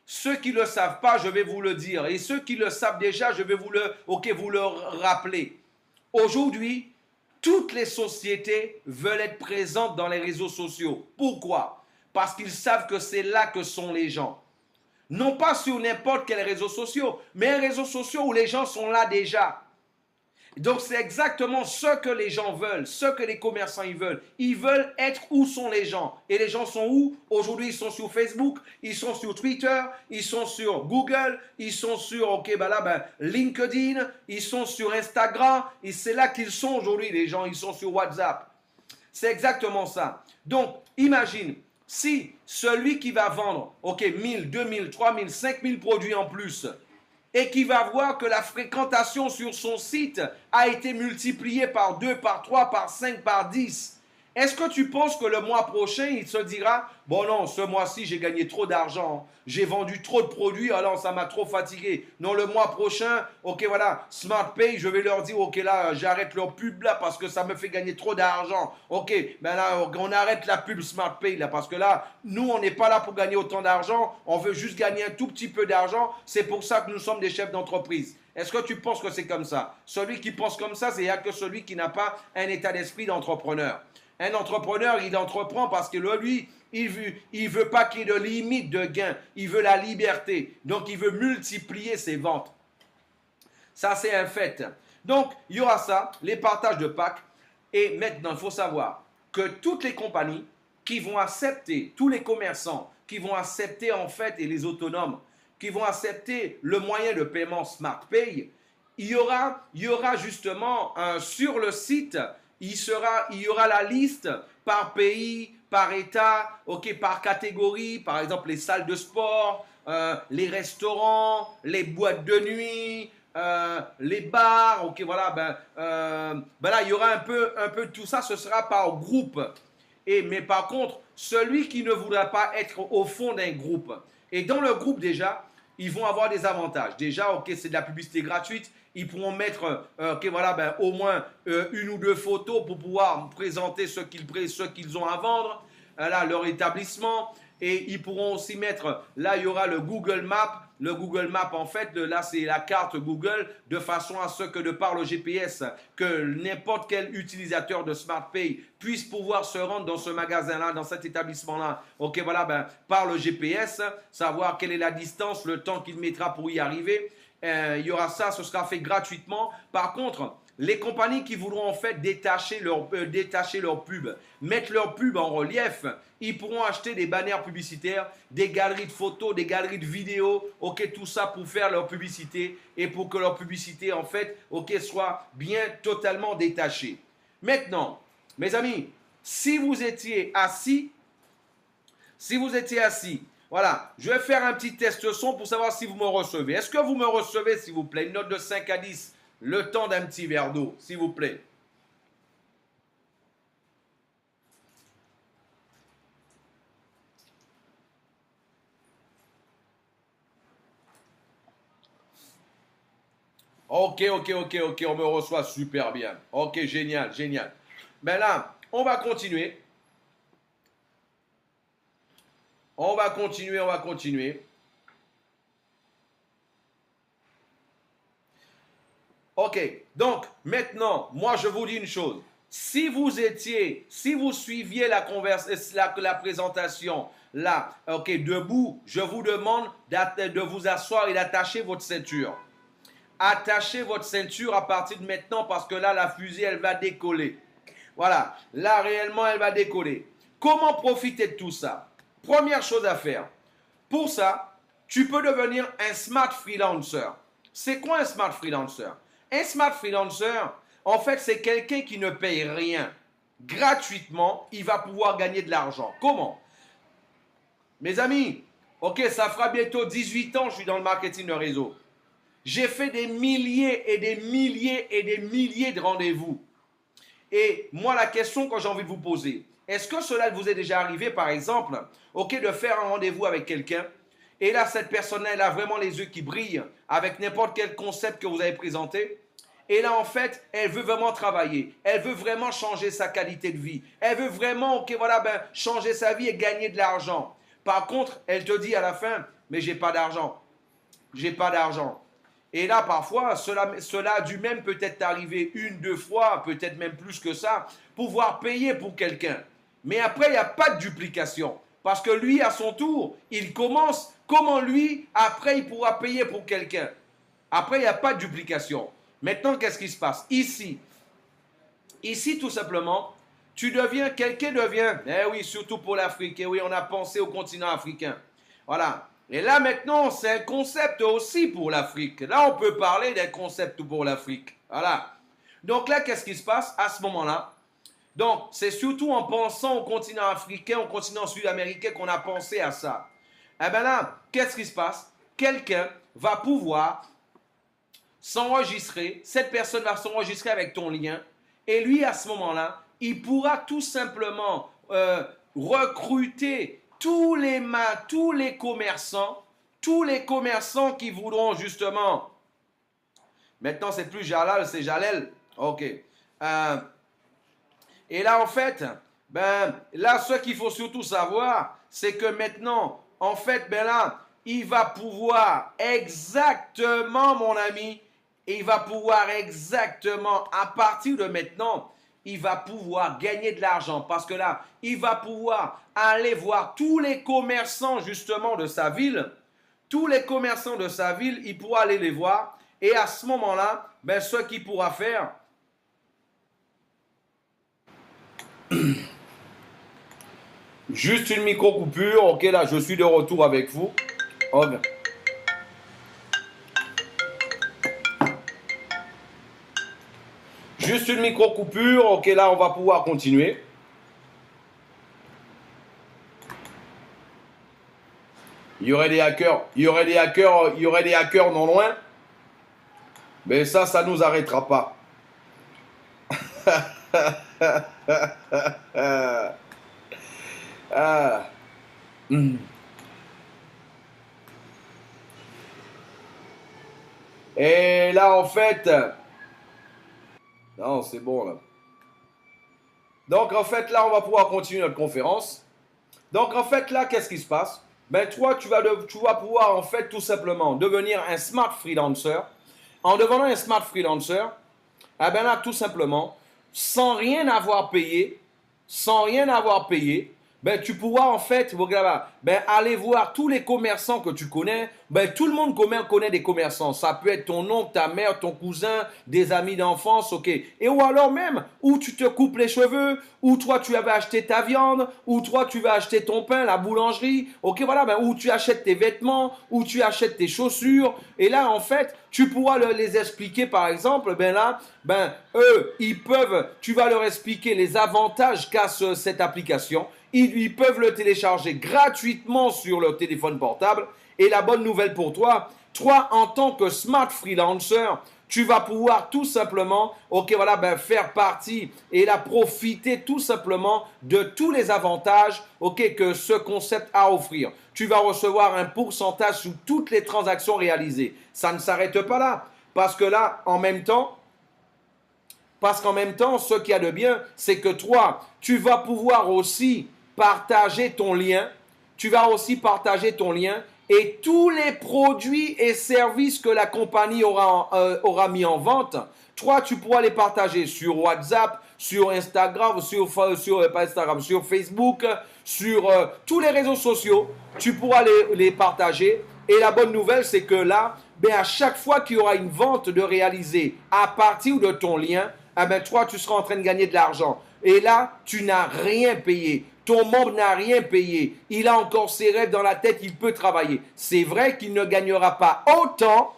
ceux qui ne le savent pas, je vais vous le dire. Et ceux qui le savent déjà, je vais vous le rappeler. Aujourd'hui, toutes les sociétés veulent être présentes dans les réseaux sociaux. Pourquoi? Parce qu'ils savent que c'est là que sont les gens. Non pas sur n'importe quel réseau social, mais un réseau social où les gens sont là déjà. Donc c'est exactement ce que les gens veulent, ce que les commerçants ils veulent. Ils veulent être où sont les gens. Et les gens sont où? Aujourd'hui, ils sont sur Facebook, ils sont sur Twitter, ils sont sur Google, ils sont sur LinkedIn, ils sont sur Instagram. Et c'est là qu'ils sont aujourd'hui, les gens. Ils sont sur WhatsApp. C'est exactement ça. Donc, imagine, si celui qui va vendre, 1000, 2000, 3000, 5000 produits en plus, et qui va voir que la fréquentation sur son site a été multipliée par 2, par 3, par 5, par 10. Est-ce que tu penses que le mois prochain, il se dira « Bon non, ce mois-ci, j'ai gagné trop d'argent, j'ai vendu trop de produits, alors ça m'a trop fatigué. Non, le mois prochain, ok, voilà, SmartPay, je vais leur dire, ok, là, j'arrête leur pub là parce que ça me fait gagner trop d'argent. Ok, ben là, on arrête la pub SmartPay là parce que là, nous, on n'est pas là pour gagner autant d'argent, on veut juste gagner un tout petit peu d'argent. C'est pour ça que nous sommes des chefs d'entreprise. » Est-ce que tu penses que c'est comme ça? Celui qui pense comme ça, il n'y a que celui qui n'a pas un état d'esprit d'entrepreneur. Un entrepreneur, il entreprend parce que lui, il veut pas qu'il y ait de limite de gain. Il veut la liberté. Donc, il veut multiplier ses ventes. Ça, c'est un fait. Donc, il y aura ça, les partages de packs. Et maintenant, il faut savoir que toutes les compagnies qui vont accepter, tous les commerçants qui vont accepter en fait, et les autonomes, qui vont accepter le moyen de paiement SmartPay, il y aura justement sur le site, il y aura la liste par pays, par État, par catégorie, par exemple les salles de sport, les restaurants, les boîtes de nuit, les bars, là il y aura un peu tout ça, ce sera par groupe. Mais par contre, celui qui ne voudra pas être au fond d'un groupe, et dans le groupe déjà, ils vont avoir des avantages. Déjà, ok, c'est de la publicité gratuite. Ils pourront mettre, ok, voilà, ben, au moins une ou deux photos pour pouvoir présenter ce qu'ils ont à vendre, là, leur établissement. Et ils pourront aussi mettre, là, il y aura le Google Maps. Le Google Maps, en fait, là, c'est la carte Google, de façon à ce que, de par le GPS, que n'importe quel utilisateur de SmartPay puisse pouvoir se rendre dans ce magasin-là, dans cet établissement-là. Ok, voilà, ben, par le GPS, savoir quelle est la distance, le temps qu'il mettra pour y arriver. Il y aura ça, ce sera fait gratuitement. Par contre, les compagnies qui voudront en fait détacher leur pub, mettre leur pub en relief, ils pourront acheter des bannières publicitaires, des galeries de photos, des galeries de vidéos, ok, tout ça pour faire leur publicité et pour que leur publicité en fait, ok, soit bien totalement détachée. Maintenant, mes amis, si vous étiez assis, voilà, je vais faire un petit test son pour savoir si vous me recevez. Est-ce que vous me recevez, s'il vous plaît? Une note de 5 à 10, le temps d'un petit verre d'eau, s'il vous plaît. Ok, on me reçoit super bien. Ok, génial. Ben là, on va continuer. On va continuer. Ok, donc maintenant, moi je vous dis une chose. Si vous suiviez la présentation là, ok, debout, je vous demande de vous asseoir et d'attacher votre ceinture. Attachez votre ceinture à partir de maintenant parce que là, la fusée, elle va décoller. Voilà, là réellement, elle va décoller. Comment profiter de tout ça? Première chose à faire. Pour ça, tu peux devenir un smart freelancer. C'est quoi un smart freelancer? Un smart freelancer, en fait, c'est quelqu'un qui ne paye rien. Gratuitement, il va pouvoir gagner de l'argent. Comment? Mes amis, ok, ça fera bientôt 18 ans que je suis dans le marketing de réseau. J'ai fait des milliers et des milliers et des milliers de rendez-vous. Et moi, la question que j'ai envie de vous poser, est-ce que cela vous est déjà arrivé, par exemple, ok, de faire un rendez-vous avec quelqu'un et là, cette personne-là, elle a vraiment les yeux qui brillent avec n'importe quel concept que vous avez présenté. Et là, en fait, elle veut vraiment travailler. Elle veut vraiment changer sa qualité de vie. Elle veut vraiment, ok, voilà, ben, changer sa vie et gagner de l'argent. Par contre, elle te dit à la fin, mais j'ai pas d'argent. J'ai pas d'argent. Et là, parfois, cela a dû même peut-être arriver une, deux fois, peut-être même plus que ça, pouvoir payer pour quelqu'un. Mais après, il n'y a pas de duplication. Parce que lui, à son tour, il commence. Comment lui, après, il pourra payer pour quelqu'un? Après, il n'y a pas de duplication. Maintenant, qu'est-ce qui se passe? Ici, tout simplement, quelqu'un devient, eh oui, surtout pour l'Afrique, eh oui, on a pensé au continent africain. Voilà. Et là, maintenant, c'est un concept aussi pour l'Afrique. Là, on peut parler d'un concept pour l'Afrique. Voilà. Donc là, qu'est-ce qui se passe à ce moment-là? Donc, c'est surtout en pensant au continent africain, au continent sud-américain qu'on a pensé à ça. Eh bien là, qu'est-ce qui se passe? Quelqu'un va pouvoir s'enregistrer, cette personne va s'enregistrer avec ton lien, et lui, à ce moment-là, il pourra tout simplement recruter tous les commerçants qui voudront justement, maintenant c'est plus Jalal, c'est Jalel, ok. Et là, en fait, ben, là, ce qu'il faut surtout savoir, c'est que maintenant, en fait, ben là, il va pouvoir exactement, mon ami, il va pouvoir exactement, à partir de maintenant, il va pouvoir gagner de l'argent parce que là, il va pouvoir aller voir tous les commerçants justement de sa ville. Tous les commerçants de sa ville, il pourra aller les voir. Et à ce moment-là, ben, ce qu'il pourra faire, juste une micro-coupure. Ok, là, je suis de retour avec vous. Okay. Juste une micro-coupure. Ok, là, on va pouvoir continuer. Il y aurait des hackers non loin. Mais ça ne nous arrêtera pas. Et là, en fait, non, c'est bon là. Donc, en fait, là, on va pouvoir continuer notre conférence. Donc, en fait, là, qu'est-ce qui se passe? Ben, toi, tu vas pouvoir, en fait, tout simplement devenir un smart freelancer. En devenant un smart freelancer, eh ben là, tout simplement, sans rien avoir payé, sans rien avoir payé, ben, tu pourras en fait, ben, aller voir tous les commerçants que tu connais. Ben, tout le monde connaît des commerçants. Ça peut être ton oncle, ta mère, ton cousin, des amis d'enfance, ok. Et ou alors même, où tu te coupes les cheveux, où toi tu avais acheté ta viande, où toi tu vas acheter ton pain, la boulangerie, ok, voilà, ben, où tu achètes tes vêtements, où tu achètes tes chaussures. Et là, en fait, tu pourras les expliquer, par exemple, ben là, ben, eux, tu vas leur expliquer les avantages qu'a cette application. Ils peuvent le télécharger gratuitement sur leur téléphone portable. Et la bonne nouvelle pour toi, en tant que smart freelancer, tu vas pouvoir tout simplement, ok, voilà, ben, faire partie et la profiter tout simplement de tous les avantages, ok, que ce concept a à offrir. Tu vas recevoir un pourcentage sur toutes les transactions réalisées. Ça ne s'arrête pas là, parce que là, en même temps, ce qu'il y a de bien, c'est que toi, tu vas pouvoir aussi partager ton lien. Tu vas aussi partager ton lien et tous les produits et services que la compagnie aura mis en vente, toi, tu pourras les partager sur WhatsApp, sur Instagram, sur Facebook, sur tous les réseaux sociaux. Tu pourras les partager. Et la bonne nouvelle, c'est que là, ben, à chaque fois qu'il y aura une vente de réaliser à partir de ton lien, eh ben, toi, tu seras en train de gagner de l'argent. Et là, tu n'as rien payé. Ton membre n'a rien payé. Il a encore ses rêves dans la tête, il peut travailler. C'est vrai qu'il ne gagnera pas autant,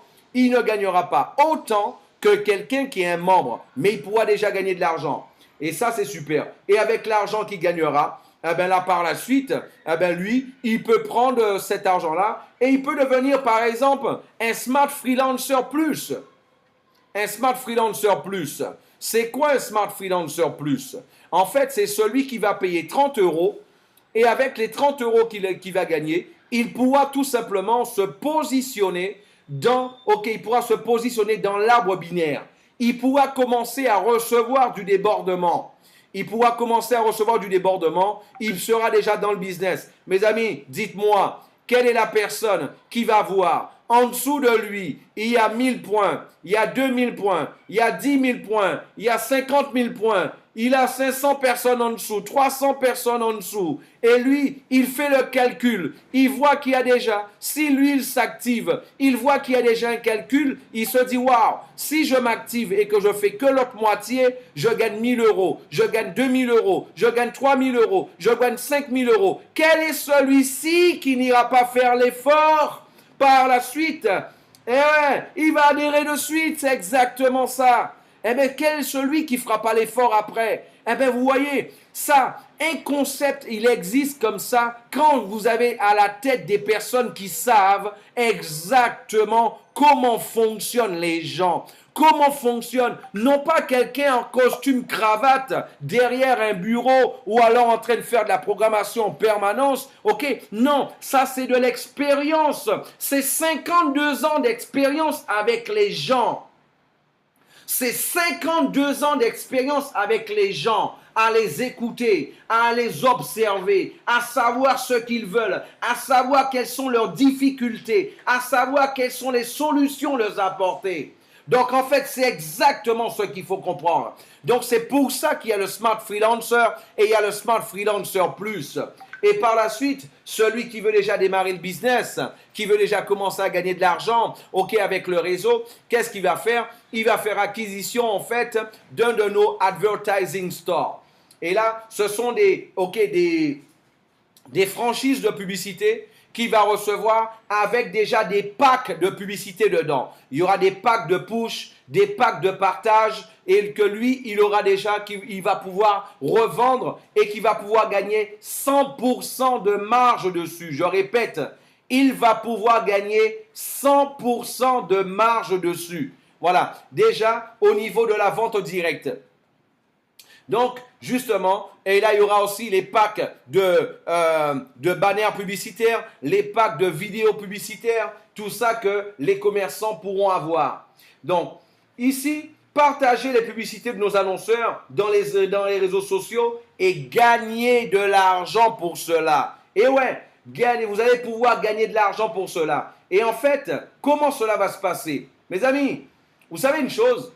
que quelqu'un qui est un membre, mais il pourra déjà gagner de l'argent. Et ça, c'est super. Et avec l'argent qu'il gagnera, eh ben là, par la suite, eh ben lui, il peut prendre cet argent-là et il peut devenir, par exemple, un Smart Freelancer Plus. Un Smart Freelancer Plus. C'est quoi un Smart Freelancer Plus? En fait, c'est celui qui va payer 30 euros et avec les 30 euros qu'il va gagner, il pourra tout simplement se positionner il pourra se positionner dans l'arbre binaire. Il pourra commencer à recevoir du débordement. Il sera déjà dans le business. Mes amis, dites-moi, quelle est la personne qui va voir en dessous de lui, il y a 1000 points, il y a 2000 points, il y a 10 000 points, il y a 50 000 points, il a 500 personnes en dessous, 300 personnes en dessous. Et lui, il fait le calcul. Il voit qu'il y a déjà, si lui, il s'active, il voit qu'il y a déjà un calcul, il se dit, waouh, si je m'active et que je fais que l'autre moitié, je gagne 1000 euros, je gagne 2000 euros, je gagne 3000 euros, je gagne 5000 euros. Quel est celui-ci qui n'ira pas faire l'effort par la suite? Eh ouais, il va adhérer de suite, c'est exactement ça. Eh bien, quel est celui qui ne fera pas l'effort après? Eh bien, vous voyez, ça, un concept, il existe comme ça quand vous avez à la tête des personnes qui savent exactement comment fonctionnent les gens. Comment fonctionne, non pas quelqu'un en costume cravate derrière un bureau ou alors en train de faire de la programmation en permanence, ok? Non, ça c'est de l'expérience. C'est 52 ans d'expérience avec les gens. C'est 52 ans d'expérience avec les gens, à les écouter, à les observer, à savoir ce qu'ils veulent, à savoir quelles sont leurs difficultés, à savoir quelles sont les solutions leur apporter. Donc, en fait, c'est exactement ce qu'il faut comprendre. Donc, c'est pour ça qu'il y a le Smart Freelancer et il y a le Smart Freelancer Plus. Et par la suite, celui qui veut déjà démarrer le business, qui veut déjà commencer à gagner de l'argent, ok, avec le réseau, qu'est-ce qu'il va faire? Il va faire acquisition, en fait, d'un de nos advertising stores. Et là, ce sont des franchises de publicité qui va recevoir avec déjà des packs de publicité dedans. Il y aura des packs de push, des packs de partage et que lui, il aura déjà, qu'il va pouvoir revendre et qu'il va pouvoir gagner 100% de marge dessus. Je répète, il va pouvoir gagner 100% de marge dessus. Voilà, déjà au niveau de la vente directe. Donc, justement, et là, il y aura aussi les packs de banners publicitaires, les packs de vidéos publicitaires, tout ça que les commerçants pourront avoir. Donc, ici, partagez les publicités de nos annonceurs dans les réseaux sociaux et gagnez de l'argent pour cela. Et ouais, vous allez pouvoir gagner de l'argent pour cela. Et en fait, comment cela va se passer? Mes amis, vous savez une chose?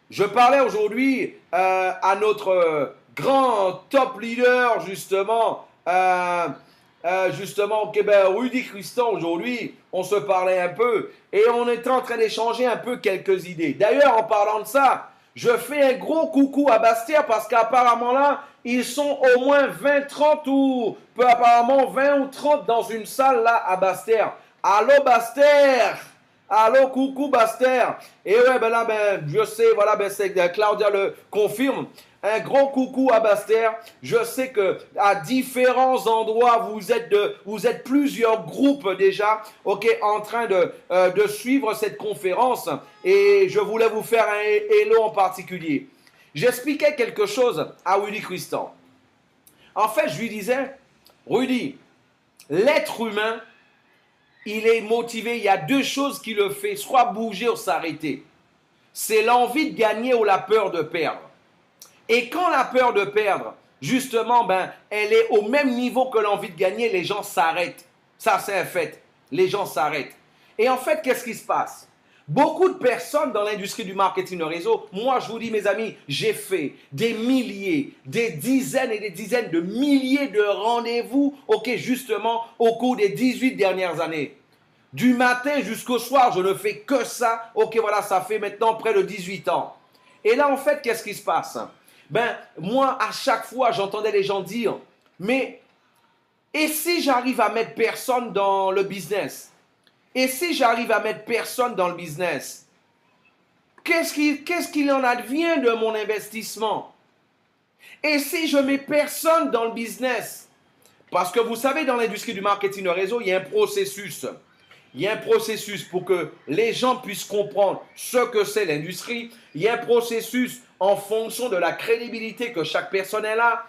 Je parlais aujourd'hui à notre grand top leader, justement, Rudy Christian aujourd'hui, on se parlait un peu et on était en train d'échanger un peu quelques idées. D'ailleurs, en parlant de ça, je fais un gros coucou à Bastère parce qu'apparemment là, ils sont au moins 20, 30 ou apparemment 20 ou 30 dans une salle là à Bastère. Allô Bastère! Allô, coucou Bastère. Et ouais, ben là, je sais, voilà, c'est Claudia le confirme. Un gros coucou à Bastère. Je sais que à différents endroits, vous êtes plusieurs groupes déjà, ok, en train de suivre cette conférence. Et je voulais vous faire un hello en particulier. J'expliquais quelque chose à Rudy Christian. En fait, je lui disais, Rudy, l'être humain, il est motivé, il y a deux choses qui le fait, soit bouger ou s'arrêter. C'est l'envie de gagner ou la peur de perdre. Et quand la peur de perdre, justement, elle est au même niveau que l'envie de gagner, les gens s'arrêtent. Ça, c'est un fait. Les gens s'arrêtent. Et en fait, qu'est-ce qui se passe? Beaucoup de personnes dans l'industrie du marketing de réseau, moi je vous dis mes amis, j'ai fait des milliers, des dizaines et des dizaines de milliers de rendez-vous, ok, justement au cours des 18 dernières années. Du matin jusqu'au soir, je ne fais que ça, ok, voilà, ça fait maintenant près de 18 ans. Et là en fait, qu'est-ce qui se passe? Moi à chaque fois, j'entendais les gens dire, mais et si j'arrive à mettre personne dans le business? Et si j'arrive à mettre personne dans le business, qu'est-ce qu'il en advient de mon investissement? Et si je mets personne dans le business? Parce que vous savez, dans l'industrie du marketing de réseau, il y a un processus. Il y a un processus pour que les gens puissent comprendre ce que c'est l'industrie. Il y a un processus en fonction de la crédibilité que chaque personne est là.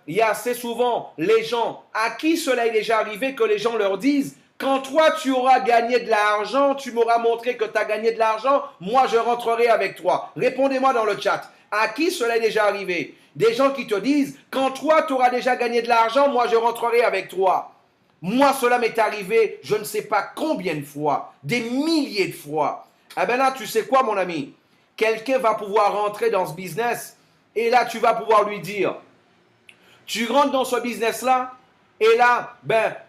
Il y a assez souvent les gens à qui cela est déjà arrivé que les gens leur disent: quand toi, tu auras gagné de l'argent, tu m'auras montré que tu as gagné de l'argent, moi, je rentrerai avec toi. Répondez-moi dans le chat. À qui cela est déjà arrivé? Des gens qui te disent: quand toi, tu auras déjà gagné de l'argent, moi, je rentrerai avec toi. Moi, cela m'est arrivé, je ne sais pas combien de fois, des milliers de fois. Eh bien là, tu sais quoi, mon ami? Quelqu'un va pouvoir rentrer dans ce business et là, tu vas pouvoir lui dire, tu rentres dans ce business-là et là,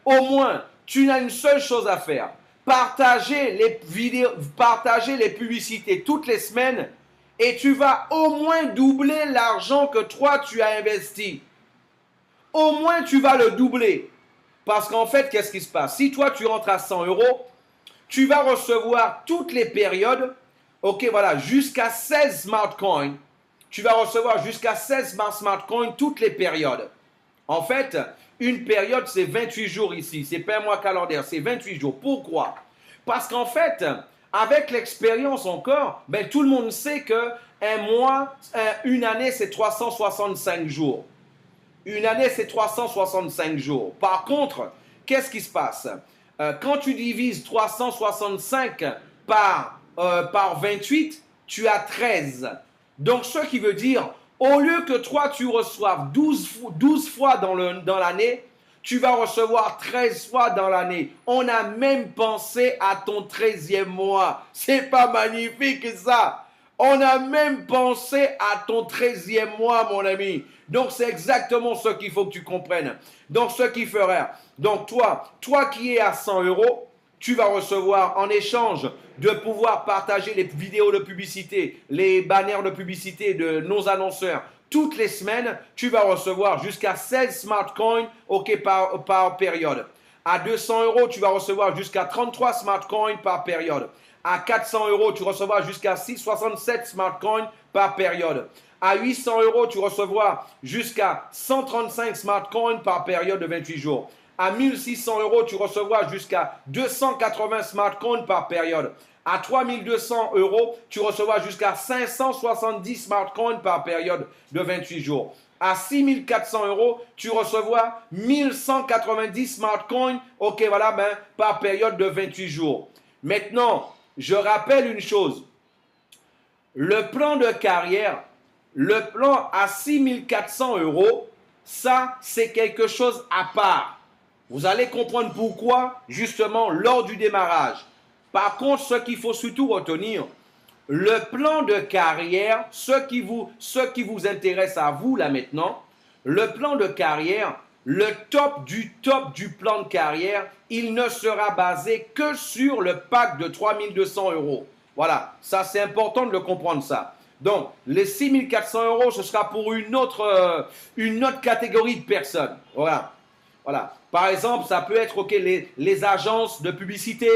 au moins, tu n'as une seule chose à faire. Partager les vidéos, partager les publicités toutes les semaines et tu vas au moins doubler l'argent que toi, tu as investi. Au moins, tu vas le doubler. Parce qu'en fait, qu'est-ce qui se passe? Si toi, tu rentres à 100 euros, tu vas recevoir toutes les périodes, ok, voilà, jusqu'à 16 smart coins. Tu vas recevoir jusqu'à 16 smart coins toutes les périodes. En fait, une période, c'est 28 jours ici. Ce n'est pas un mois calendaire, c'est 28 jours. Pourquoi? Parce qu'en fait, avec l'expérience encore, tout le monde sait qu'un mois, une année, c'est 365 jours. Une année, c'est 365 jours. Par contre, qu'est-ce qui se passe? Quand tu divises 365 par 28, tu as 13. Donc, ce qui veut dire, au lieu que toi, tu reçoives 12 fois dans l'année, tu vas recevoir 13 fois dans l'année. On a même pensé à ton 13e mois. C'est pas magnifique ça? On a même pensé à ton 13e mois, mon ami. Donc, c'est exactement ce qu'il faut que tu comprennes. Donc, ce qui fera. Donc, toi qui es à 100 euros, tu vas recevoir en échange de pouvoir partager les vidéos de publicité, les banners de publicité de nos annonceurs. Toutes les semaines, tu vas recevoir jusqu'à 16 smart coins par période. À 200 euros, tu vas recevoir jusqu'à 33 smart coins par période. À 400 euros, tu recevras jusqu'à 67 smart coins par période. À 800 euros, tu recevras jusqu'à 135 smart coins par période de 28 jours. À 1600 euros, tu recevras jusqu'à 280 smart coins par période. À 3200 euros, tu recevras jusqu'à 570 smart coins par période de 28 jours. À 6400 euros, tu recevras 1190 smart coins, ok, voilà, par période de 28 jours. Maintenant, je rappelle une chose. Le plan de carrière, le plan à 6400 euros, ça, c'est quelque chose à part. Vous allez comprendre pourquoi, justement, lors du démarrage. Par contre, ce qu'il faut surtout retenir, le plan de carrière, ce qui vous intéresse à vous là maintenant, le plan de carrière, le top du plan de carrière, il ne sera basé que sur le pack de 3200 euros. Voilà, ça c'est important de le comprendre ça. Donc, les 6400 euros, ce sera pour une autre catégorie de personnes. Voilà. Voilà. Par exemple, ça peut être les agences de publicité,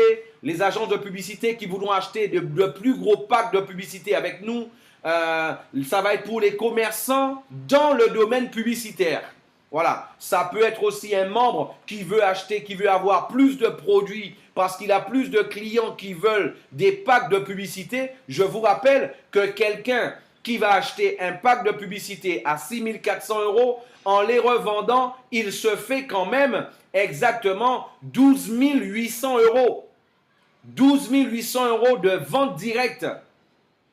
qui voudront acheter de plus gros packs de publicité avec nous. Ça va être pour les commerçants dans le domaine publicitaire. Voilà. Ça peut être aussi un membre qui veut acheter, qui veut avoir plus de produits parce qu'il a plus de clients qui veulent des packs de publicité. Je vous rappelle que quelqu'un qui va acheter un pack de publicité à 6400 euros, en les revendant, il se fait quand même exactement 12 800 euros. 12 800 euros de vente directe.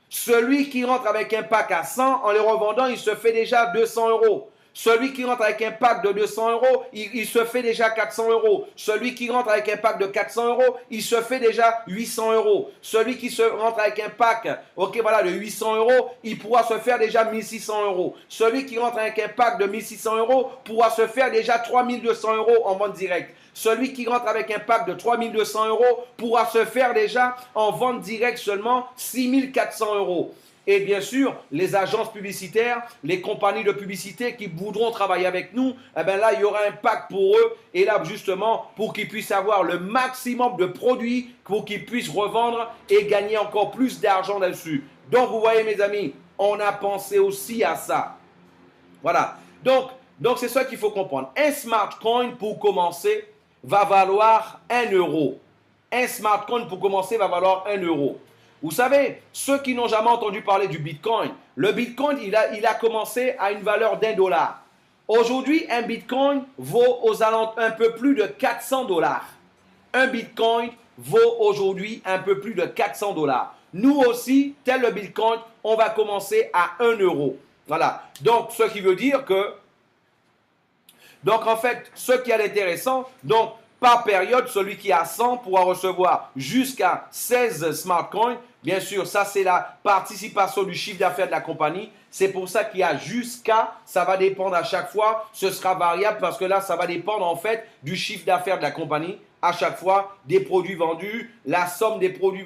Celui qui rentre avec un pack à 100, en les revendant, il se fait déjà 200 euros. Celui qui rentre avec un pack de 200 euros, il se fait déjà 400 euros. Celui qui rentre avec un pack de 400 euros, il se fait déjà 800 euros. Celui qui rentre avec un pack, ok, voilà, de 800 euros, il pourra se faire déjà 1600 euros. Celui qui rentre avec un pack de 1600 euros pourra se faire déjà 3200 euros en vente directe. Celui qui rentre avec un pack de 3200 euros pourra se faire déjà en vente directe seulement 6400 euros. Et bien sûr, les agences publicitaires, les compagnies de publicité qui voudront travailler avec nous, eh bien là, il y aura un pack pour eux. Et là, justement, pour qu'ils puissent avoir le maximum de produits, pour qu'ils puissent revendre et gagner encore plus d'argent là-dessus. Donc, vous voyez, mes amis, on a pensé aussi à ça. Voilà. Donc c'est ça qu'il faut comprendre. Un smart coin, pour commencer, va valoir 1 euro. Un smart coin, pour commencer, va valoir 1 euro. Vous savez, ceux qui n'ont jamais entendu parler du Bitcoin, le Bitcoin, il a commencé à une valeur d'1 $. Aujourd'hui, un Bitcoin vaut aux alentours un peu plus de 400 $. Un Bitcoin vaut aujourd'hui un peu plus de 400 $. Nous aussi, tel le Bitcoin, on va commencer à 1 euro. Voilà. Donc, ce qui veut dire que... Donc, en fait, ce qui est intéressant, donc, par période, celui qui a 100 pourra recevoir jusqu'à 16 smart coins. Bien sûr, ça c'est la participation du chiffre d'affaires de la compagnie. C'est pour ça qu'il y a jusqu'à, ça va dépendre à chaque fois. Ce sera variable parce que là, ça va dépendre en fait du chiffre d'affaires de la compagnie. À chaque fois, des produits vendus, la somme des produits,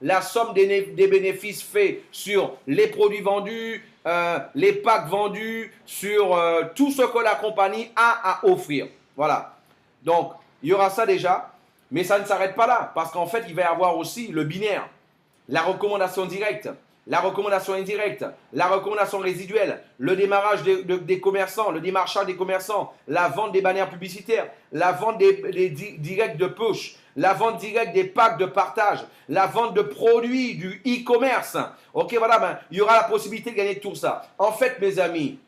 la somme des bénéfices faits sur les produits vendus, les packs vendus, sur tout ce que la compagnie a à offrir. Voilà. Donc, il y aura ça déjà, mais ça ne s'arrête pas là, parce qu'en fait, il va y avoir aussi le binaire, la recommandation directe, la recommandation indirecte, la recommandation résiduelle, le démarrage des commerçants, le démarchage des commerçants, la vente des bannières publicitaires, la vente des directs de push, la vente directe des packs de partage, la vente de produits du e-commerce. Ok, voilà, il y aura la possibilité de gagner tout ça. En fait, mes amis,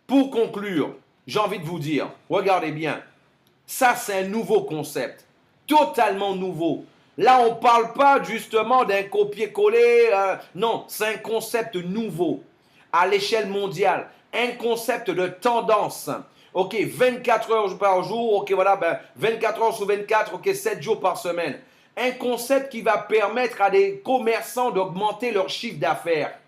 pour conclure, j'ai envie de vous dire, regardez bien, ça, c'est un nouveau concept, totalement nouveau. Là, on ne parle pas justement d'un copier-coller. Non, c'est un concept nouveau à l'échelle mondiale. Un concept de tendance. Ok, 24 heures par jour. Ok, voilà, 24 heures sur 24. Ok, 7 jours par semaine. Un concept qui va permettre à des commerçants d'augmenter leur chiffre d'affaires.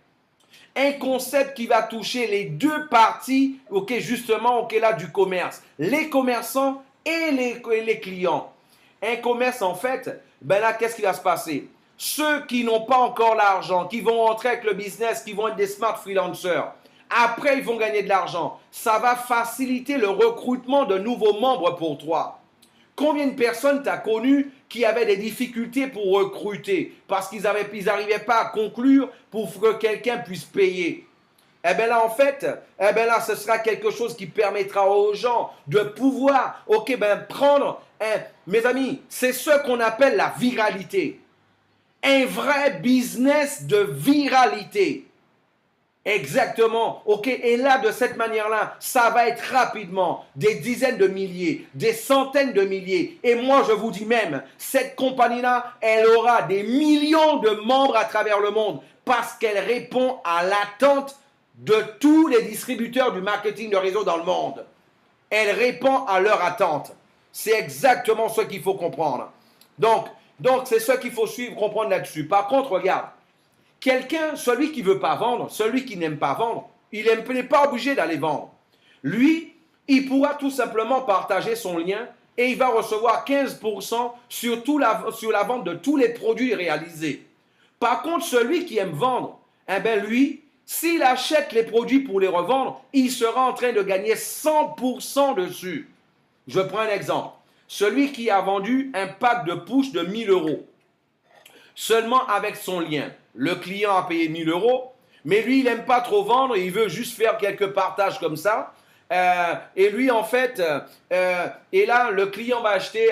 Un concept qui va toucher les deux parties, ok, justement, ok, là, du commerce. Les commerçants et les clients. Un commerce, en fait, ben là, qu'est-ce qui va se passer? Ceux qui n'ont pas encore l'argent, qui vont entrer avec le business, qui vont être des smart freelancers, après, ils vont gagner de l'argent. Ça va faciliter le recrutement de nouveaux membres pour toi. Combien de personnes tu as connues qui avaient des difficultés pour recruter parce qu'ils n'arrivaient pas à conclure pour que quelqu'un puisse payer? eh bien là, en fait, eh bien là, ce sera quelque chose qui permettra aux gens de pouvoir, ok, ben prendre, mes amis, c'est ce qu'on appelle la viralité. Un vrai business de viralité. Exactement. Ok. Et là, de cette manière-là, ça va être rapidement des dizaines de milliers, des centaines de milliers. Et moi, je vous dis même, cette compagnie-là, elle aura des millions de membres à travers le monde parce qu'elle répond à l'attente de tous les distributeurs du marketing de réseau dans le monde. Elle répond à leur attente. C'est exactement ce qu'il faut comprendre. Donc c'est ce qu'il faut suivre, comprendre là-dessus. Par contre, regarde. Quelqu'un, celui qui ne veut pas vendre, celui qui n'aime pas vendre, il n'est pas obligé d'aller vendre. Lui, il pourra tout simplement partager son lien et il va recevoir 15% sur la vente de tous les produits réalisés. Par contre, celui qui aime vendre, eh bien lui, s'il achète les produits pour les revendre, il sera en train de gagner 100% dessus. Je prends un exemple. Celui qui a vendu un pack de push de 1000 euros, seulement avec son lien. Le client a payé 1000 euros, mais lui, il n'aime pas trop vendre, il veut juste faire quelques partages comme ça. Et lui, en fait, et là, le client va acheter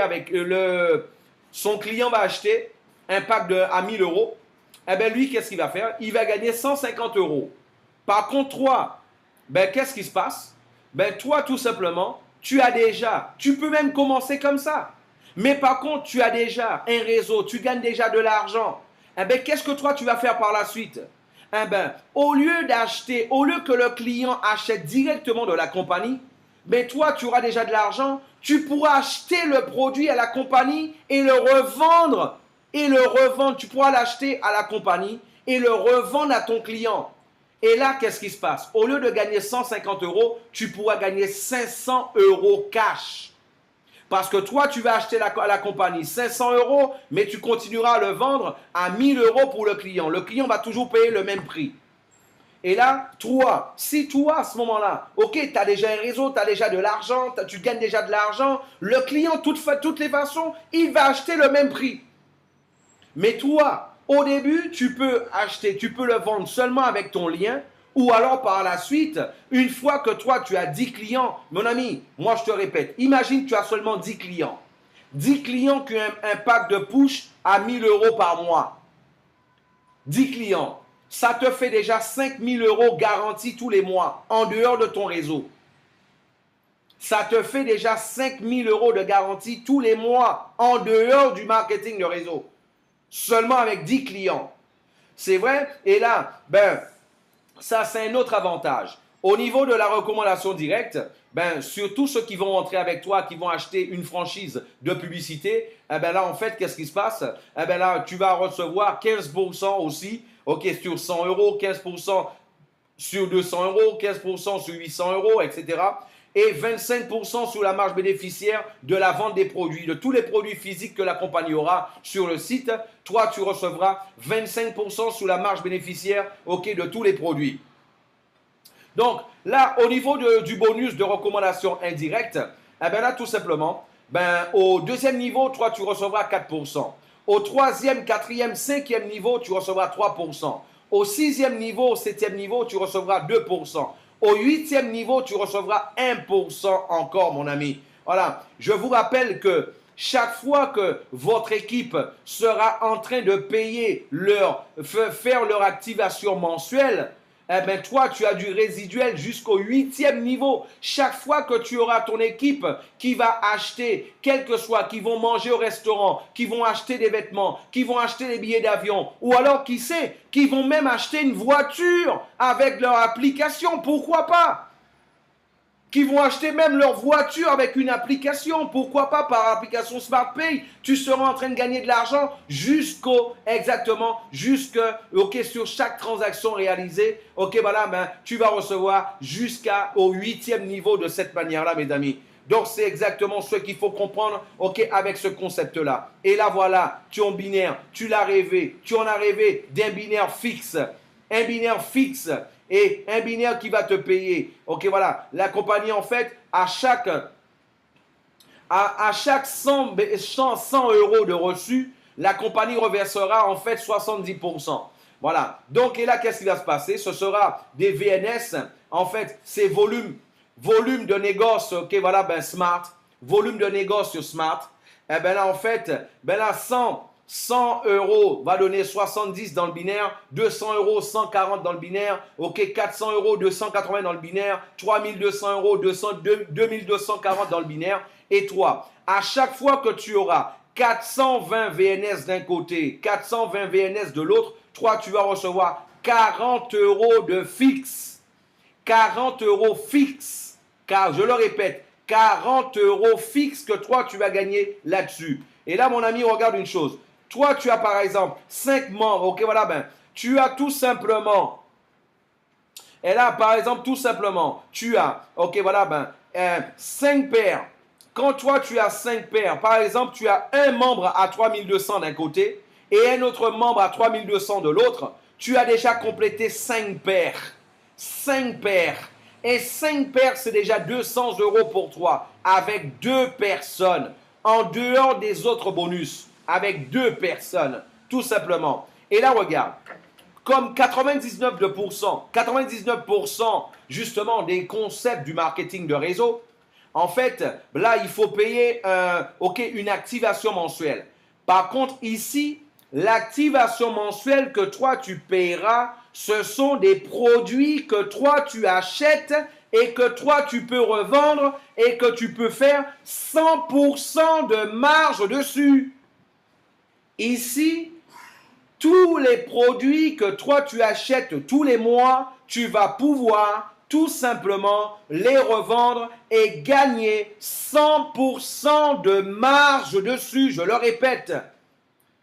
son client va acheter un pack à 1000 euros. Eh bien, lui, qu'est-ce qu'il va faire? Il va gagner 150 euros. Par contre, toi, ben, qu'est-ce qui se passe? Ben, toi, tout simplement, tu peux même commencer comme ça. Mais par contre, tu as déjà un réseau, tu gagnes déjà de l'argent. Eh bien, qu'est-ce que toi, tu vas faire par la suite? Eh bien, au lieu que le client achète directement de la compagnie, mais toi, tu auras déjà de l'argent, tu pourras acheter le produit à la compagnie et le revendre. Tu pourras l'acheter à la compagnie et le revendre à ton client. Et là, qu'est-ce qui se passe? Au lieu de gagner 150 euros, tu pourras gagner 500 euros cash. Parce que toi, tu vas acheter à la compagnie 500 euros, mais tu continueras à le vendre à 1000 euros pour le client. Le client va toujours payer le même prix. Et là, si toi, à ce moment-là, ok, tu as déjà un réseau, tu as déjà de l'argent, tu gagnes déjà de l'argent, le client, toutes les façons, il va acheter le même prix. Mais toi, au début, tu peux le vendre seulement avec ton lien. Ou alors par la suite, une fois que toi tu as 10 clients, mon ami, moi je te répète, imagine que tu as seulement 10 clients. 10 clients qui ont un pack de push à 1000 euros par mois. 10 clients, ça te fait déjà 5000 euros garantis tous les mois en dehors de ton réseau. Ça te fait déjà 5000 euros de garantie tous les mois en dehors du marketing de réseau. Seulement avec 10 clients. C'est vrai? Et là, ça, c'est un autre avantage. Au niveau de la recommandation directe, surtout ceux qui vont entrer avec toi, qui vont acheter une franchise de publicité, là, en fait, qu'est-ce qui se passe? Là, tu vas recevoir 15% aussi, ok, sur 100 euros, 15% sur 200 euros, 15% sur 800 euros, etc. Et 25% sur la marge bénéficiaire de la vente des produits, de tous les produits physiques que la compagnie aura sur le site. Toi, tu recevras 25% sur la marge bénéficiaire, ok, de tous les produits. Donc, là, au niveau du bonus de recommandation indirecte, là, tout simplement, au deuxième niveau, toi, tu recevras 4%. Au troisième, quatrième, cinquième niveau, tu recevras 3%. Au sixième niveau, au septième niveau, tu recevras 2%. Au huitième niveau, tu recevras 1% encore, mon ami. Voilà, je vous rappelle que chaque fois que votre équipe sera en train de faire leur activation mensuelle, toi, tu as du résiduel jusqu'au huitième niveau. Chaque fois que tu auras ton équipe qui va acheter, quel que soit, qui vont manger au restaurant, qui vont acheter des vêtements, qui vont acheter des billets d'avion, ou alors, qui sait, qui vont même acheter une voiture avec leur application, pourquoi pas? Qui vont acheter même leur voiture avec une application, pourquoi pas par application SmartPay, tu seras en train de gagner de l'argent sur chaque transaction réalisée, ok, voilà, tu vas recevoir jusqu'au huitième niveau de cette manière-là, mes amis. Donc, c'est exactement ce qu'il faut comprendre, ok, avec ce concept-là. Et là, voilà, tu es en binaire, tu en as rêvé d'un binaire fixe. Un binaire fixe et un binaire qui va te payer. Ok, voilà. La compagnie, en fait, à chaque 100 euros de reçu, la compagnie reversera en fait 70%. Voilà. Donc, et là, qu'est-ce qui va se passer? Ce sera des VNS. En fait, c'est volume de négoce, ok, voilà, ben smart. Volume de négoce sur smart. Et ben là, en fait, ben là, 100 euros va donner 70 dans le binaire, 200 euros, 140 dans le binaire, ok, 400 euros, 280 dans le binaire, 3200 euros, 2240 dans le binaire. Et toi, à chaque fois que tu auras 420 VNS d'un côté, 420 VNS de l'autre, toi, tu vas recevoir 40 euros de fixe. 40 euros fixe. Car, je le répète, 40 euros fixe que toi, tu vas gagner là-dessus. Et là, mon ami, regarde une chose. Toi, tu as par exemple 5 membres. Ok, voilà, ben, tu as tout simplement. Et là, par exemple, tout simplement, tu as, ok, voilà, ben, 5 paires. Quand toi, tu as 5 paires, par exemple, tu as un membre à 3200 d'un côté et un autre membre à 3200 de l'autre, tu as déjà complété 5 paires. 5 paires. Et 5 paires, c'est déjà 200 euros pour toi, avec 2 personnes, en dehors des autres bonus, avec 2 personnes, tout simplement. Et là, regarde, comme 99% justement des concepts du marketing de réseau, en fait, là, il faut payer une activation mensuelle. Par contre, ici, l'activation mensuelle que toi, tu paieras, ce sont des produits que toi, tu achètes et que toi, tu peux revendre et que tu peux faire 100% de marge dessus. Ici, tous les produits que toi, tu achètes tous les mois, tu vas pouvoir tout simplement les revendre et gagner 100% de marge dessus. Je le répète.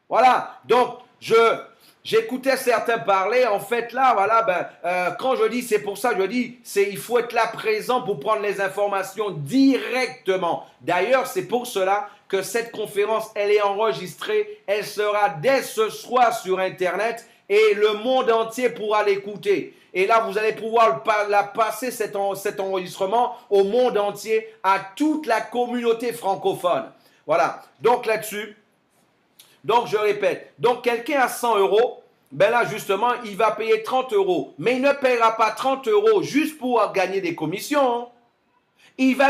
Voilà. Donc, j'écoutais certains parler. En fait, là, voilà, quand je dis, c'est pour ça que je dis, il faut être là présent pour prendre les informations directement. D'ailleurs, c'est pour cela que cette conférence, elle est enregistrée. Elle sera dès ce soir sur Internet et le monde entier pourra l'écouter. Et là, vous allez pouvoir la passer cet enregistrement au monde entier, à toute la communauté francophone. Voilà. Donc là-dessus, donc je répète, donc quelqu'un a 100 euros, ben là justement, il va payer 30 euros. Mais il ne paiera pas 30 euros juste pour gagner des commissions. Il va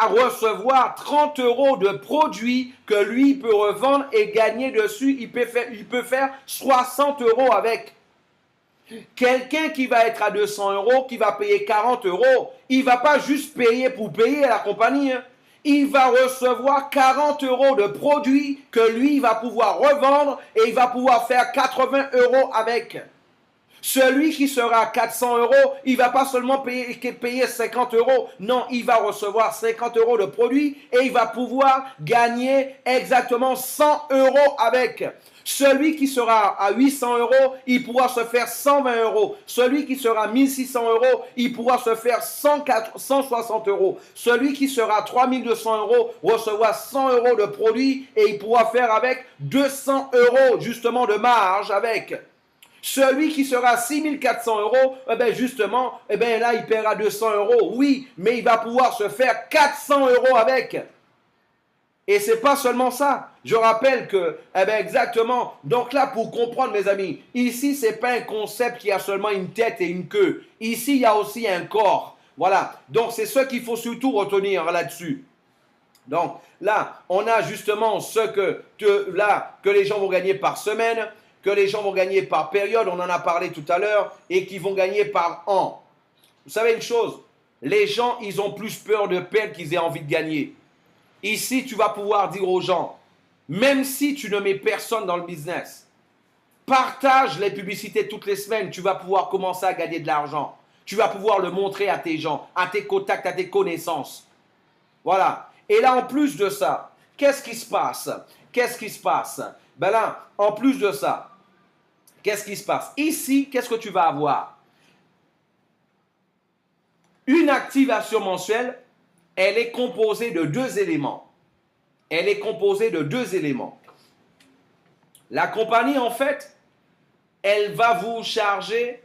recevoir 30 euros de produits que lui peut revendre et gagner dessus. Il peut faire 60 euros avec. Quelqu'un qui va être à 200 euros, qui va payer 40 euros, il ne va pas juste payer pour payer à la compagnie. Il va recevoir 40 euros de produits que lui va pouvoir revendre et il va pouvoir faire 80 euros avec. Celui qui sera à 400 euros, il ne va pas seulement payer 50 euros. Non, il va recevoir 50 euros de produits et il va pouvoir gagner exactement 100 euros avec. Celui qui sera à 800 euros, il pourra se faire 120 euros. Celui qui sera à 1600 euros, il pourra se faire 160 euros. Celui qui sera à 3200 euros recevra 100 euros de produits et il pourra faire avec 200 euros justement de marge avec. Celui qui sera à 6400 euros, justement, là, il paiera 200 euros. Oui, mais il va pouvoir se faire 400 euros avec. Et c'est pas seulement ça. Je rappelle que, exactement. Donc là, pour comprendre, mes amis, ici, c'est pas un concept qui a seulement une tête et une queue. Ici, il y a aussi un corps. Voilà. Donc, c'est ce qu'il faut surtout retenir là-dessus. Donc, là, on a justement que les gens vont gagner par semaine, que les gens vont gagner par période, on en a parlé tout à l'heure, et qui vont gagner par an. Vous savez une chose, les gens, ils ont plus peur de perdre qu'ils aient envie de gagner. Ici, tu vas pouvoir dire aux gens, même si tu ne mets personne dans le business, partage les publicités toutes les semaines, tu vas pouvoir commencer à gagner de l'argent. Tu vas pouvoir le montrer à tes gens, à tes contacts, à tes connaissances. Voilà. Et là, en plus de ça, qu'est-ce qui se passe? Qu'est-ce qui se passe? Ben là, en plus de ça, qu'est-ce qui se passe? Ici, qu'est-ce que tu vas avoir? Une activation mensuelle, elle est composée de 2 éléments. Elle est composée de 2 éléments. La compagnie, en fait, elle va vous charger,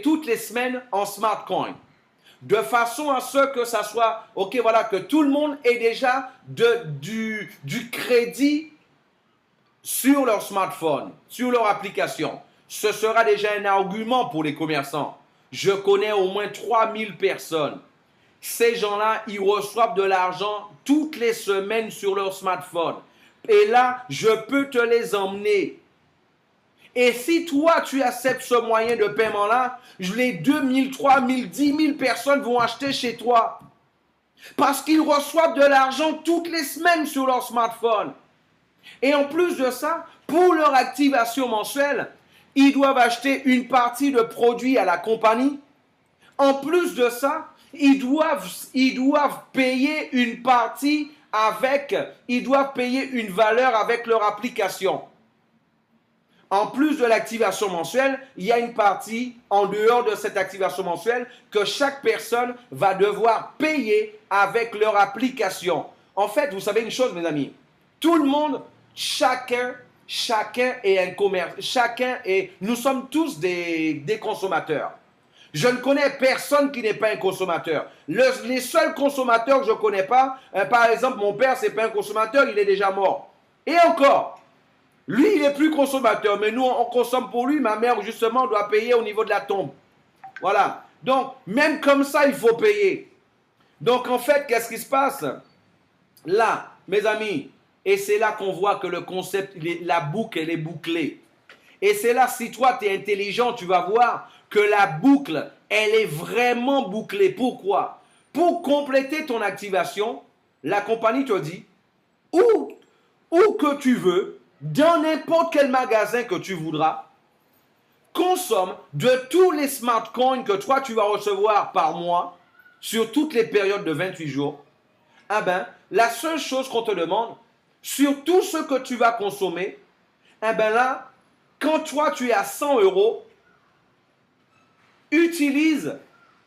toutes les semaines en smart coin. De façon à ce que ça soit, que tout le monde ait déjà du crédit sur leur smartphone, sur leur application. ce sera déjà un argument pour les commerçants. Je connais au moins 3000 personnes. Ces gens-là, ils reçoivent de l'argent toutes les semaines sur leur smartphone. Et là, je peux te les emmener. Et si toi, tu acceptes ce moyen de paiement-là, les 2000, 3000, 10 000 personnes vont acheter chez toi. Parce qu'ils reçoivent de l'argent toutes les semaines sur leur smartphone. Et en plus de ça, pour leur activation mensuelle, ils doivent acheter une partie de produits à la compagnie. En plus de ça, ils doivent payer une partie ils doivent payer une valeur avec leur application. En plus de l'activation mensuelle, il y a une partie en dehors de cette activation mensuelle que chaque personne va devoir payer avec leur application. En fait, vous savez une chose, mes amis, tout le monde, chacun est un commerce, nous sommes tous des consommateurs. Je ne connais personne qui n'est pas un consommateur. Les seuls consommateurs que je ne connais pas, par exemple, mon père, ce n'est pas un consommateur, il est déjà mort. Et encore, lui, il n'est plus consommateur, mais nous, on consomme pour lui. Ma mère, justement, doit payer au niveau de la tombe. Voilà. Donc, même comme ça, il faut payer. Donc, en fait, qu'est-ce qui se passe? Là, mes amis, et c'est là qu'on voit que le concept, la boucle, elle est bouclée. Et c'est là, si toi, tu es intelligent, tu vas voir que la boucle, elle est vraiment bouclée. Pourquoi? Pour compléter ton activation, la compagnie te dit, où que tu veux, dans n'importe quel magasin que tu voudras, consomme de tous les smart coins que toi, tu vas recevoir par mois, sur toutes les périodes de 28 jours. Ah ben, la seule chose qu'on te demande, sur tout ce que tu vas consommer, eh ben là, quand toi, tu es à 100 euros, utilise,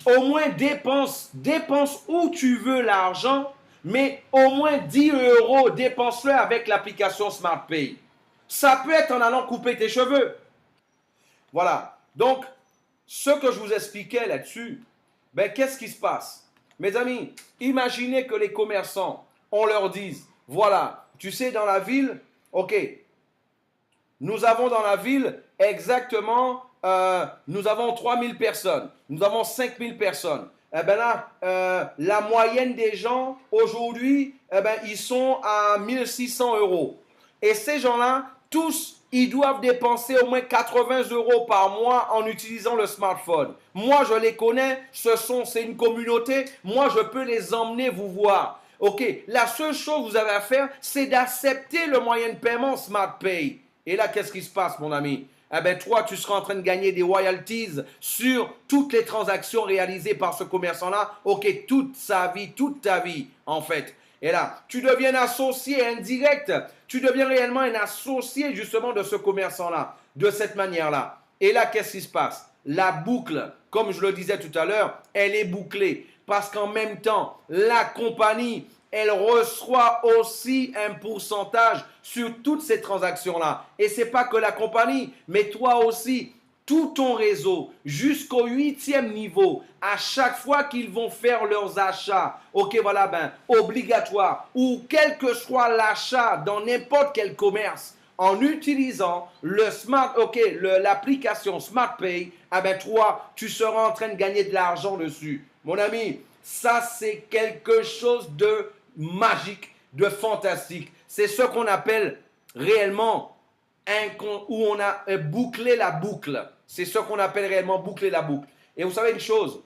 au moins dépense où tu veux l'argent, mais au moins 10 euros, dépense-le avec l'application SmartPay. Ça peut être en allant couper tes cheveux. Voilà. Donc, ce que je vous expliquais là-dessus, ben, qu'est-ce qui se passe? Mes amis, imaginez que les commerçants, on leur dise, voilà, tu sais, dans la ville, ok, nous avons dans la ville exactement, nous avons 3000 personnes, nous avons 5000 personnes. Eh ben là, la moyenne des gens aujourd'hui, eh ben, ils sont à 1600 euros. Et ces gens-là, tous, ils doivent dépenser au moins 80 euros par mois en utilisant le smartphone. Moi, je les connais, c'est une communauté. Moi, je peux les emmener vous voir. Ok, la seule chose que vous avez à faire, c'est d'accepter le moyen de paiement SmartPay. Et là, qu'est-ce qui se passe, mon ami? Eh bien, toi, tu seras en train de gagner des royalties sur toutes les transactions réalisées par ce commerçant-là. Ok, toute ta vie, en fait. Et là, tu deviens associé indirect. Tu deviens réellement un associé, justement, de ce commerçant-là, de cette manière-là. Et là, qu'est-ce qui se passe? La boucle, comme je le disais tout à l'heure, elle est bouclée. Parce qu'en même temps, la compagnie, elle reçoit aussi un pourcentage sur toutes ces transactions-là. Et ce n'est pas que la compagnie, mais toi aussi, tout ton réseau, jusqu'au 8e niveau, à chaque fois qu'ils vont faire leurs achats, ok, voilà, ben, obligatoire, ou quel que soit l'achat dans n'importe quel commerce, en utilisant l'application SmartPay, ah ben, toi, tu seras en train de gagner de l'argent dessus. Mon ami, ça, c'est quelque chose de magique, de fantastique. C'est ce qu'on appelle réellement où on a bouclé la boucle. C'est ce qu'on appelle réellement boucler la boucle. Et vous savez une chose,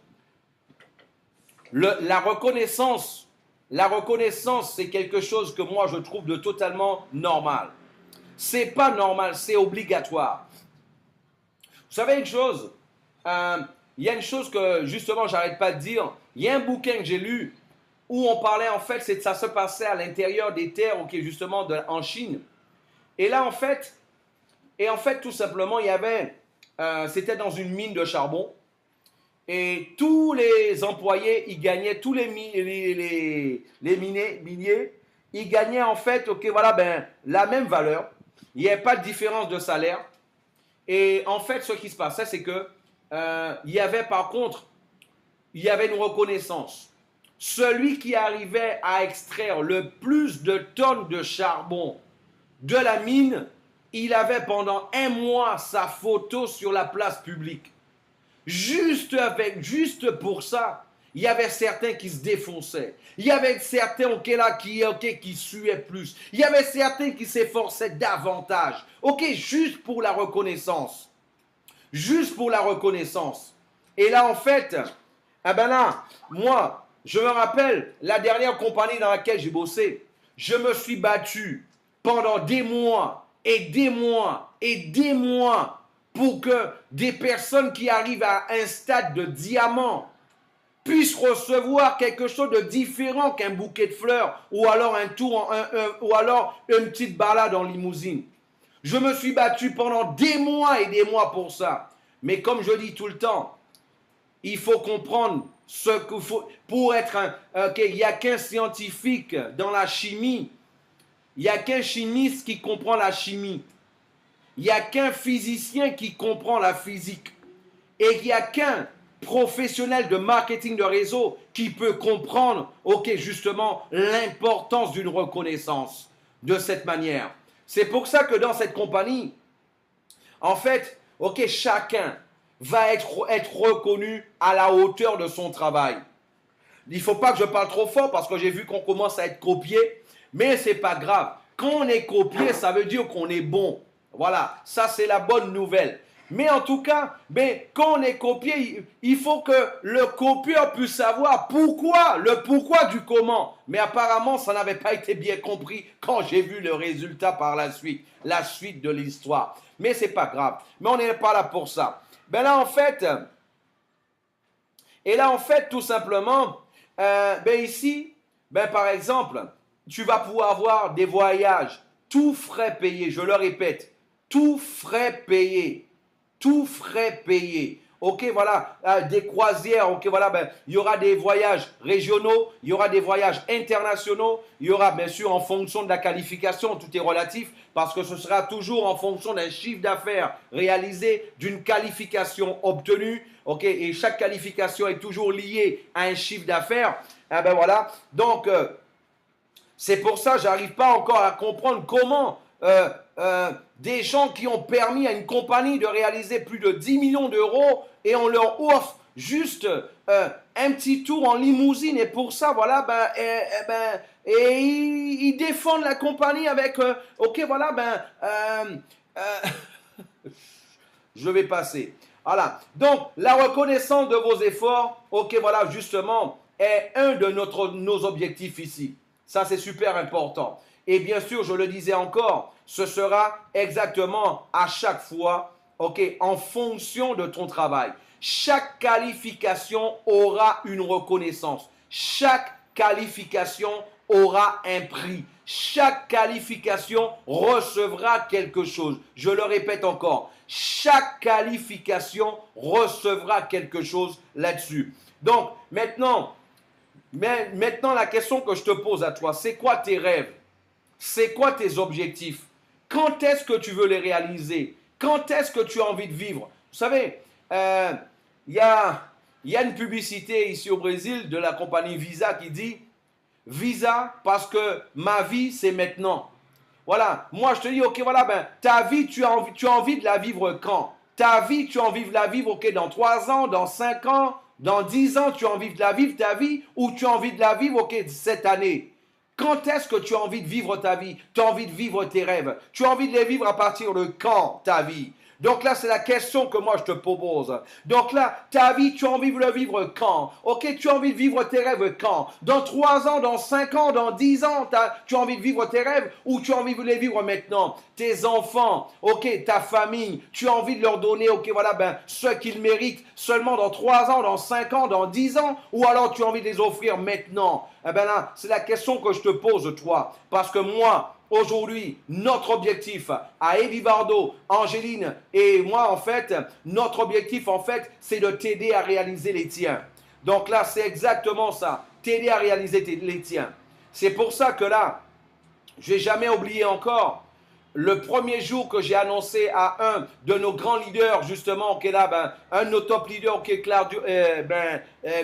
la reconnaissance, c'est quelque chose que moi je trouve de totalement normal. C'est pas normal, c'est obligatoire. Vous savez une chose, il y a une chose que justement j'arrête pas de dire. Il y a un bouquin que j'ai lu où on parlait en fait, ça se passait à l'intérieur des terres, ok, justement en Chine. Et là en fait, tout simplement, il y avait, c'était dans une mine de charbon. Et tous les employés, ils gagnaient, tous les miniers, ils gagnaient en fait, ok, voilà, ben, la même valeur. Il n'y avait pas de différence de salaire. Et en fait, ce qui se passait, c'est que il y avait par contre, il y avait une reconnaissance. Celui qui arrivait à extraire le plus de tonnes de charbon de la mine, il avait pendant un mois sa photo sur la place publique. Juste pour ça, il y avait certains qui se défonçaient. Il y avait certains qui suaient plus. Il y avait certains qui s'efforçaient davantage. Ok, juste pour la reconnaissance. Juste pour la reconnaissance. Et là, en fait, eh ben là, moi, je me rappelle, la dernière compagnie dans laquelle j'ai bossé, je me suis battu pendant des mois et des mois et des mois pour que des personnes qui arrivent à un stade de diamant puissent recevoir quelque chose de différent qu'un bouquet de fleurs ou alors ou alors une petite balade en limousine. Je me suis battu pendant des mois et des mois pour ça. Mais comme je dis tout le temps, il faut comprendre ce qu'il faut pour être il n'y a qu'un scientifique dans la chimie, il n'y a qu'un chimiste qui comprend la chimie, il n'y a qu'un physicien qui comprend la physique et il n'y a qu'un professionnel de marketing de réseau qui peut comprendre, justement, l'importance d'une reconnaissance de cette manière. C'est pour ça que dans cette compagnie, en fait, chacun va être reconnu à la hauteur de son travail. Il ne faut pas que je parle trop fort parce que j'ai vu qu'on commence à être copié, mais ce n'est pas grave. Quand on est copié, ça veut dire qu'on est bon. Voilà, ça c'est la bonne nouvelle. Mais en tout cas, quand on est copié, il faut que le copieur puisse savoir le pourquoi du comment. Mais apparemment, ça n'avait pas été bien compris quand j'ai vu le résultat par la suite de l'histoire. Mais ce n'est pas grave. Mais on n'est pas là pour ça. Là, en fait, tout simplement, ici, par exemple, tu vas pouvoir avoir des voyages, tout frais payés, je le répète, tout frais payés. Tout frais payé. Voilà, des croisières, il y aura des voyages régionaux, il y aura des voyages internationaux, il y aura bien sûr en fonction de la qualification, tout est relatif, parce que ce sera toujours en fonction d'un chiffre d'affaires réalisé, d'une qualification obtenue, et chaque qualification est toujours liée à un chiffre d'affaires. Voilà, donc c'est pour ça que je n'arrive pas encore à comprendre comment des gens qui ont permis à une compagnie de réaliser plus de 10 millions d'euros et on leur offre juste un petit tour en limousine et pour ça, voilà, ils défendent la compagnie avec, je vais passer. Voilà, donc la reconnaissance de vos efforts, voilà, justement, est un de nos objectifs ici. Ça, c'est super important. Et bien sûr, je le disais encore, ce sera exactement à chaque fois, en fonction de ton travail. Chaque qualification aura une reconnaissance. Chaque qualification aura un prix. Chaque qualification recevra quelque chose. Je le répète encore, chaque qualification recevra quelque chose là-dessus. Donc, maintenant, la question que je te pose à toi, c'est quoi tes rêves? C'est quoi tes objectifs? Quand est-ce que tu veux les réaliser? Quand est-ce que tu as envie de vivre? Vous savez, il y a une publicité ici au Brésil de la compagnie Visa qui dit « Visa parce que ma vie, c'est maintenant. » Voilà, moi je te dis, ta vie, tu as envie de la vivre quand? Ta vie, tu as envie de la vivre, dans 3 ans, dans 5 ans, dans 10 ans, tu as envie de la vivre, ta vie, ou tu as envie de la vivre, cette année? Quand est-ce que tu as envie de vivre ta vie? Tu as envie de vivre tes rêves? Tu as envie de les vivre à partir de quand, ta vie? Donc là, c'est la question que moi je te propose. Donc là, ta vie, tu as envie de le vivre quand? Tu as envie de vivre tes rêves quand? Dans 3 ans, dans 5 ans, dans 10 ans, tu as envie de vivre tes rêves ou tu as envie de les vivre maintenant? Tes enfants, ta famille, tu as envie de leur donner, ce qu'ils méritent seulement dans 3 ans, dans 5 ans, dans 10 ans, ou alors tu as envie de les offrir maintenant? Là, c'est la question que je te pose, toi. Parce que moi, aujourd'hui, notre objectif à Edivardo, Angéline et moi, en fait, notre objectif, en fait, c'est de t'aider à réaliser les tiens. Donc là, c'est exactement ça. T'aider à réaliser les tiens. C'est pour ça que là, je n'ai jamais oublié encore le premier jour que j'ai annoncé à un de nos grands leaders, justement, qui est là, un de nos top leaders, qui est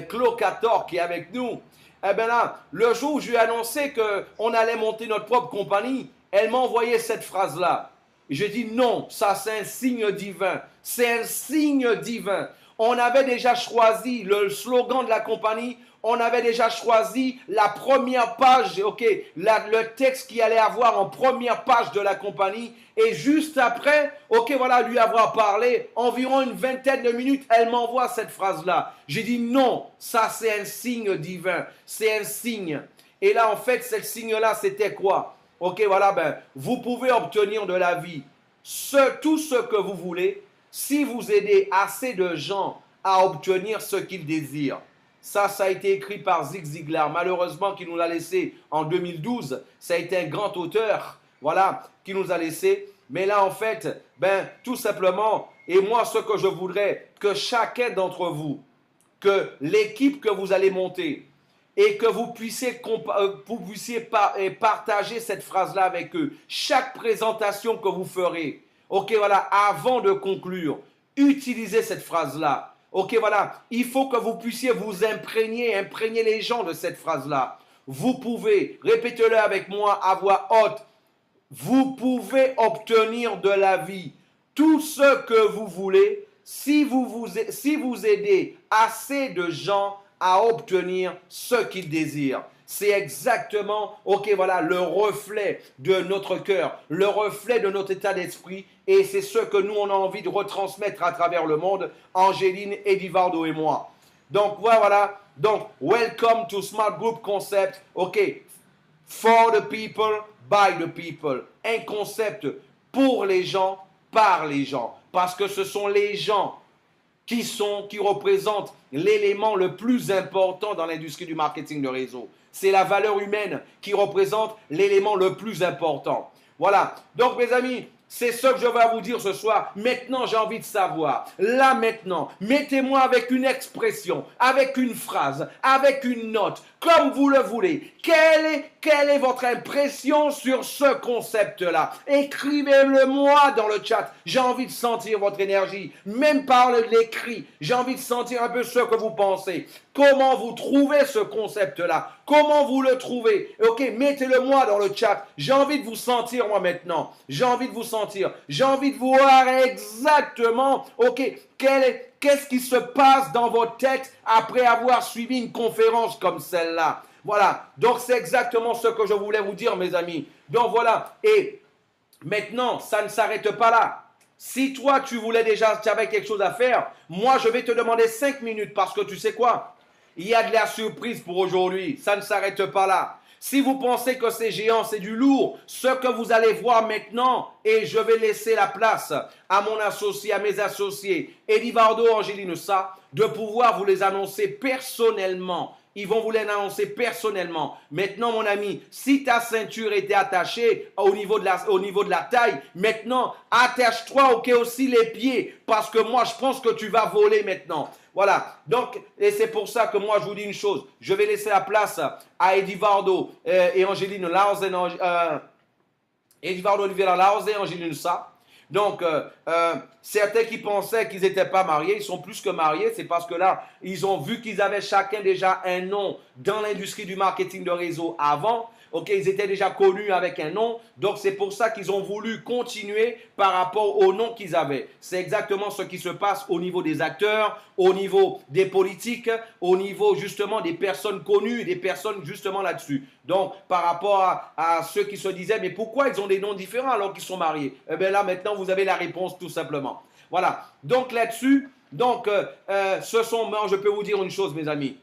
Claude Cator, qui est avec nous. Là, le jour où je lui ai annoncé qu'on allait monter notre propre compagnie, elle m'a envoyé cette phrase-là. Je dis non, ça c'est un signe divin. C'est un signe divin. On avait déjà choisi le slogan de la compagnie. On avait déjà choisi la première page, ok, le texte qui allait avoir en première page de la compagnie. Et juste après, ok, voilà, lui avoir parlé, environ une vingtaine de minutes, elle m'envoie cette phrase-là. J'ai dit non, ça c'est un signe divin, c'est un signe. Et là, en fait, ce signe-là, c'était quoi? Ok, voilà, ben, vous pouvez obtenir de la vie tout ce que vous voulez si vous aidez assez de gens à obtenir ce qu'ils désirent. Ça a été écrit par Zig Ziglar, malheureusement, qui nous l'a laissé en 2012. Ça a été un grand auteur, voilà, qui nous a laissé. Mais là, en fait, ben, tout simplement, et moi, ce que je voudrais, que chacun d'entre vous, que l'équipe que vous allez monter, et que vous puissiez partager cette phrase-là avec eux. Chaque présentation que vous ferez, ok, voilà, avant de conclure, utilisez cette phrase-là. Ok, voilà, il faut que vous puissiez vous imprégner les gens de cette phrase-là. Vous pouvez, répétez-le avec moi à voix haute, vous pouvez obtenir de la vie tout ce que vous voulez si vous aidez assez de gens à obtenir ce qu'ils désirent. C'est exactement, ok, voilà, le reflet de notre cœur, le reflet de notre état d'esprit. Et c'est ce que nous, on a envie de retransmettre à travers le monde, Angéline, Edivardo et moi. Donc, voilà. Donc, welcome to Smart Group Concept. Ok, for the people, by the people. Un concept pour les gens, par les gens. Parce que ce sont les gens qui représentent l'élément le plus important dans l'industrie du marketing de réseau. C'est la valeur humaine qui représente l'élément le plus important. Voilà. Donc, mes amis, c'est ce que je vais vous dire ce soir. Maintenant, j'ai envie de savoir. Là, maintenant, mettez-moi avec une expression, avec une phrase, avec une note, comme vous le voulez. Quelle est votre impression sur ce concept-là? Écrivez-le-moi dans le chat. J'ai envie de sentir votre énergie. Même par l'écrit, j'ai envie de sentir un peu ce que vous pensez. Comment vous trouvez ce concept-là? Comment vous le trouvez? Ok, mettez-le-moi dans le chat. J'ai envie de vous sentir, moi, maintenant. J'ai envie de vous sentir. J'ai envie de voir exactement, ok, qu'est-ce qui se passe dans votre tête après avoir suivi une conférence comme celle-là? Voilà, donc c'est exactement ce que je voulais vous dire, mes amis. Donc voilà, et maintenant, ça ne s'arrête pas là. Si toi, tu avais quelque chose à faire, moi, je vais te demander 5 minutes parce que tu sais quoi? Il y a de la surprise pour aujourd'hui. Ça ne s'arrête pas là. Si vous pensez que c'est géant, c'est du lourd, ce que vous allez voir maintenant, et je vais laisser la place à mon associé, à mes associés, Edivardo, Angéline, ça, de pouvoir vous les annoncer personnellement. Ils vont vous les annoncer personnellement. Maintenant, mon ami, si ta ceinture était attachée au niveau de la taille, maintenant, attache-toi aussi les pieds. Parce que moi, je pense que tu vas voler maintenant. Voilà. Donc, et c'est pour ça que moi, je vous dis une chose. Je vais laisser la place à Edivardo et Angéline Lausen, Edivardo Oliveira Lausen et Angéline Sa. Donc, certains qui pensaient qu'ils n'étaient pas mariés, ils sont plus que mariés. C'est parce que là, ils ont vu qu'ils avaient chacun déjà un nom dans l'industrie du marketing de réseau avant. Ok, ils étaient déjà connus avec un nom. Donc, c'est pour ça qu'ils ont voulu continuer par rapport au nom qu'ils avaient. C'est exactement ce qui se passe au niveau des acteurs, au niveau des politiques, au niveau justement des personnes connues, des personnes justement là-dessus. Donc, par rapport à ceux qui se disaient, mais pourquoi ils ont des noms différents alors qu'ils sont mariés? Eh bien là, maintenant, vous avez la réponse tout simplement. Voilà. Donc, là-dessus, moi, je peux vous dire une chose, mes amis.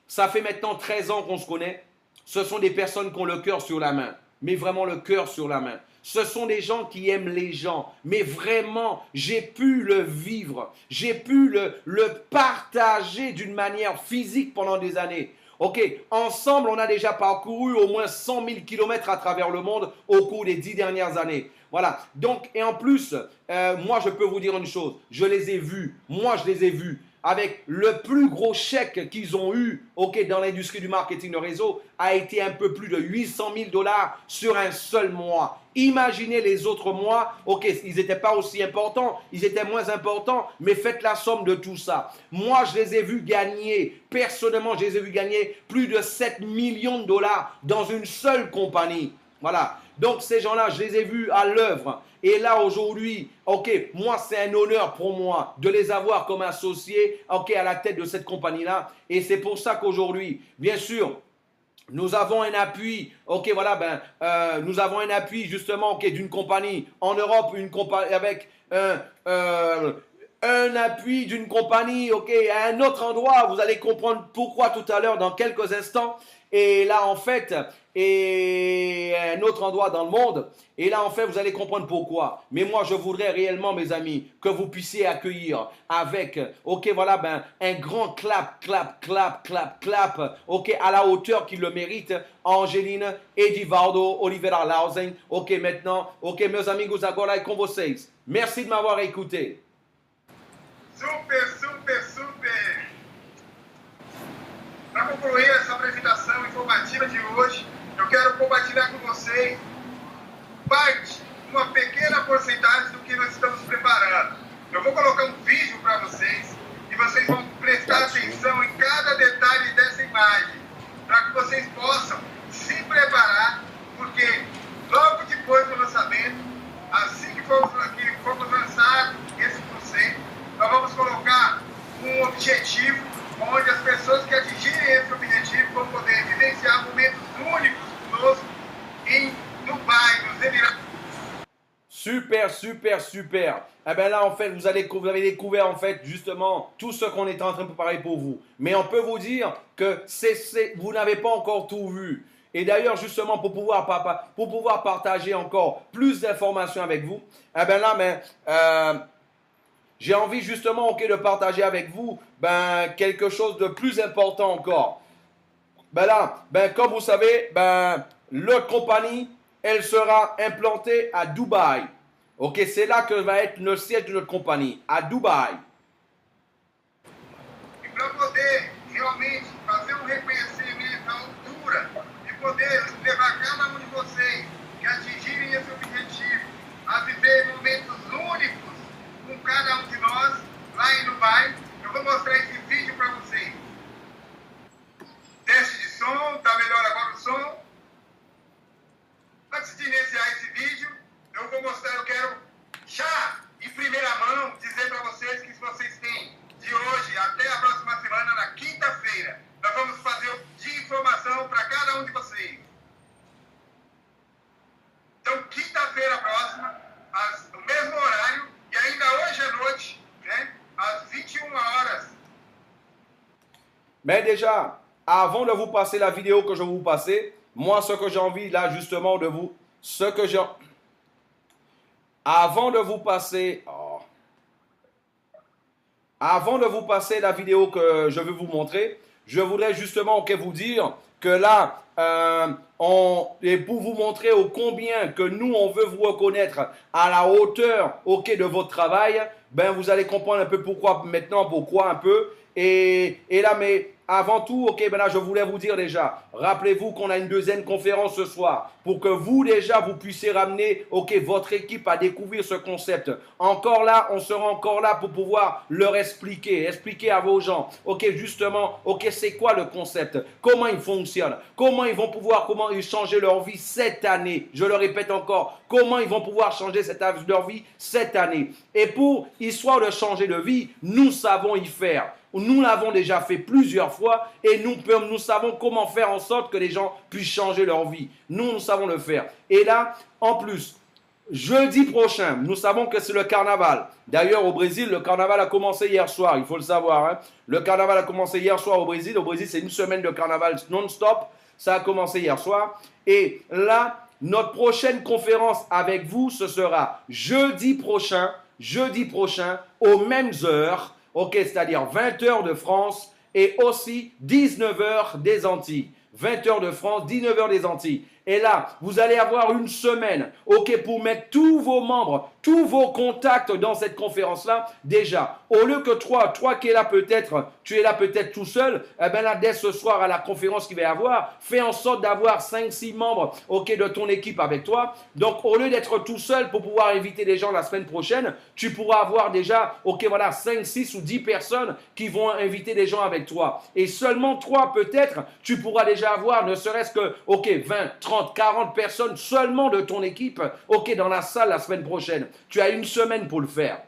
Ça fait maintenant 13 ans qu'on se connaît. Ce sont des personnes qui ont le cœur sur la main, mais vraiment le cœur sur la main. Ce sont des gens qui aiment les gens, mais vraiment, j'ai pu le vivre, j'ai pu le partager d'une manière physique pendant des années. Ok, ensemble, on a déjà parcouru au moins 100 000 kilomètres à travers le monde au cours des 10 dernières années. Voilà, donc, et en plus, moi, je peux vous dire une chose, je les ai vus, avec le plus gros chèque qu'ils ont eu, ok, dans l'industrie du marketing de réseau, a été un peu plus de 800 000 $ sur un seul mois. Imaginez les autres mois, ok, ils n'étaient pas aussi importants, ils étaient moins importants, mais faites la somme de tout ça. Moi, je les ai vus gagner, personnellement, je les ai vus gagner plus de 7 millions de $ dans une seule compagnie. Voilà. Donc ces gens-là, je les ai vus à l'œuvre. Et là aujourd'hui, ok, moi c'est un honneur pour moi de les avoir comme associés, ok, à la tête de cette compagnie-là. Et c'est pour ça qu'aujourd'hui, bien sûr, nous avons un appui, ok, voilà, nous avons un appui justement, ok, d'une compagnie en Europe, une compagnie avec un appui d'une compagnie, ok, à un autre endroit. Vous allez comprendre pourquoi tout à l'heure, dans quelques instants. Et là, en fait, et un autre endroit dans le monde. Et là, en fait, vous allez comprendre pourquoi. Mais moi, je voudrais réellement, mes amis, que vous puissiez accueillir avec, ok, voilà, un grand clap, clap, clap, clap, clap, ok, à la hauteur qu'il le mérite, Angeline, Edivaldo, Oliveira Lausen. Ok, maintenant, ok, meus amigos, agora é com vocês. Merci de m'avoir écouté.
Super, super, super! Para concluir essa apresentação informativa de hoje, eu quero compartilhar com vocês uma pequena porcentagem do que nós estamos preparando. Eu vou colocar um vídeo para vocês e vocês vão prestar atenção em cada detalhe dessa imagem, para que vocês possam se preparar, porque logo depois do lançamento, assim que formos lançar esse conceito, nós vamos colocar um objetivo onde as pessoas que atingirem esse objetivo vão poder vivenciar momentos únicos conosco em Dubaï, nos Emiratos.
Super, super, super. Eh bien là, en fait, vous avez découvert en fait justement tout ce qu'on est en train de préparer pour vous. Mais on peut vous dire que vous n'avez pas encore tout vu. Et d'ailleurs, justement, pour pouvoir partager encore plus d'informations avec vous, eh bien là, j'ai envie justement de partager avec vous quelque chose de plus important encore. Comme vous savez, la compagnie, elle sera implantée à Dubaï. Ok, c'est là que va être le siège de notre compagnie, à Dubaï.
E para poder realmente fazer reconhecimento à altura e poder levar cada de vocês que atingirem esse objetivo a viver momentos únicos com cada de nós lá em Dubai, eu vou mostrar esse vídeo para vocês. Teste de som, tá melhor agora o som? Antes de iniciar esse vídeo, eu quero já em primeira mão dizer para vocês que se vocês têm de hoje até a próxima semana, na quinta-feira, nós vamos fazer de informação para cada de vocês. Então, quinta-feira próxima, no mesmo horário, e ainda hoje à noite, né, às 21 horas.
Mais déjà, avant de vous passer la vidéo que je vais vous passer, moi, ce que j'ai envie là justement de vous... Avant de vous passer la vidéo que je vais vous montrer, je voudrais justement vous dire que là, et pour vous montrer au combien que nous, on veut vous reconnaître à la hauteur de votre travail, vous allez comprendre un peu pourquoi un peu. Et là, mais avant tout, là, je voulais vous dire déjà, rappelez-vous qu'on a une deuxième conférence ce soir pour que vous déjà, vous puissiez ramener, votre équipe à découvrir ce concept. Encore là, on sera encore là pour pouvoir leur expliquer à vos gens, justement, c'est quoi le concept, comment il fonctionne, comment ils vont pouvoir, changer leur vie cette année. Je le répète encore, comment ils vont pouvoir changer leur vie cette année. Et pour histoire de changer de vie, nous savons y faire. Nous l'avons déjà fait plusieurs fois et nous savons comment faire en sorte que les gens puissent changer leur vie. Nous savons le faire. Et là, en plus, jeudi prochain, nous savons que c'est le carnaval. D'ailleurs, au Brésil, le carnaval a commencé hier soir, il faut le savoir. Hein. Le carnaval a commencé hier soir au Brésil. Au Brésil, c'est une semaine de carnaval non-stop. Ça a commencé hier soir. Et là, notre prochaine conférence avec vous, ce sera jeudi prochain, aux mêmes heures. C'est-à-dire 20h de France et aussi 19h des Antilles. 20h de France, 19h des Antilles. Et là, vous allez avoir une semaine, pour mettre tous vos membres, tous vos contacts dans cette conférence-là. Déjà, au lieu que toi qui es là peut-être, tu es là peut-être tout seul, là, dès ce soir à la conférence qu'il va y avoir, fais en sorte d'avoir 5-6 membres, de ton équipe avec toi. Donc, au lieu d'être tout seul pour pouvoir inviter des gens la semaine prochaine, tu pourras avoir déjà, 5, 6 ou 10 personnes qui vont inviter des gens avec toi. Et seulement toi, peut-être, tu pourras déjà avoir, ne serait-ce que, 20, 30 30, 40 personnes seulement de ton équipe, ok, dans la salle la semaine prochaine. Tu as une semaine pour le faire.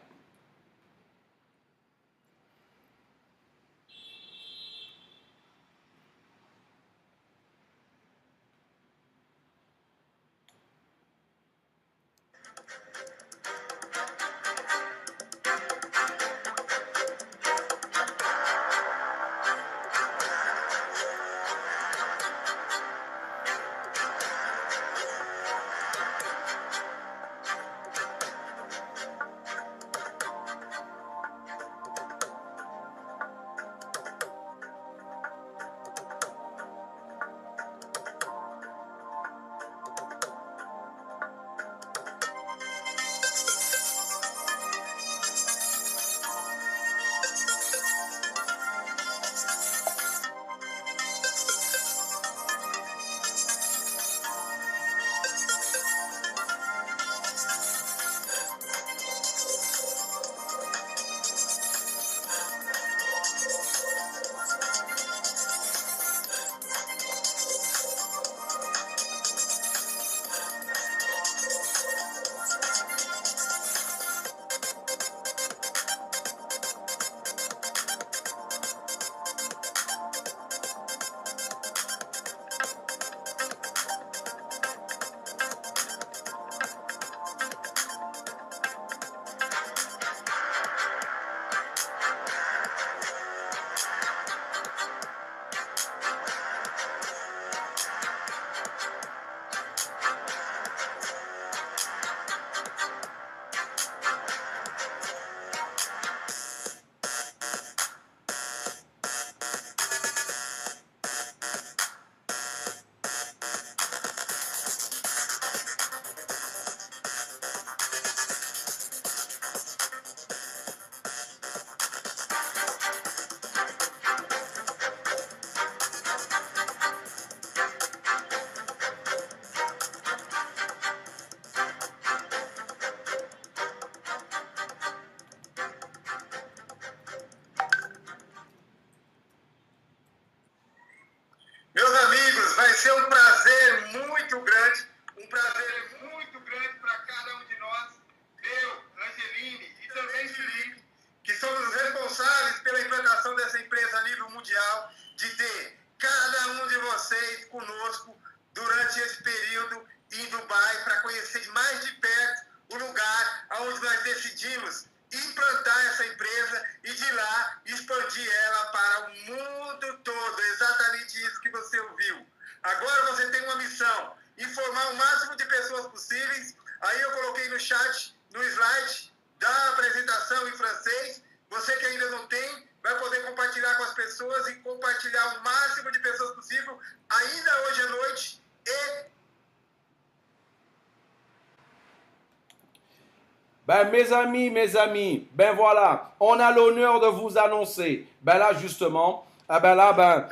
Ben mes amis, ben voilà, on a l'honneur de vous annoncer. Ben là justement,
on a l'honneur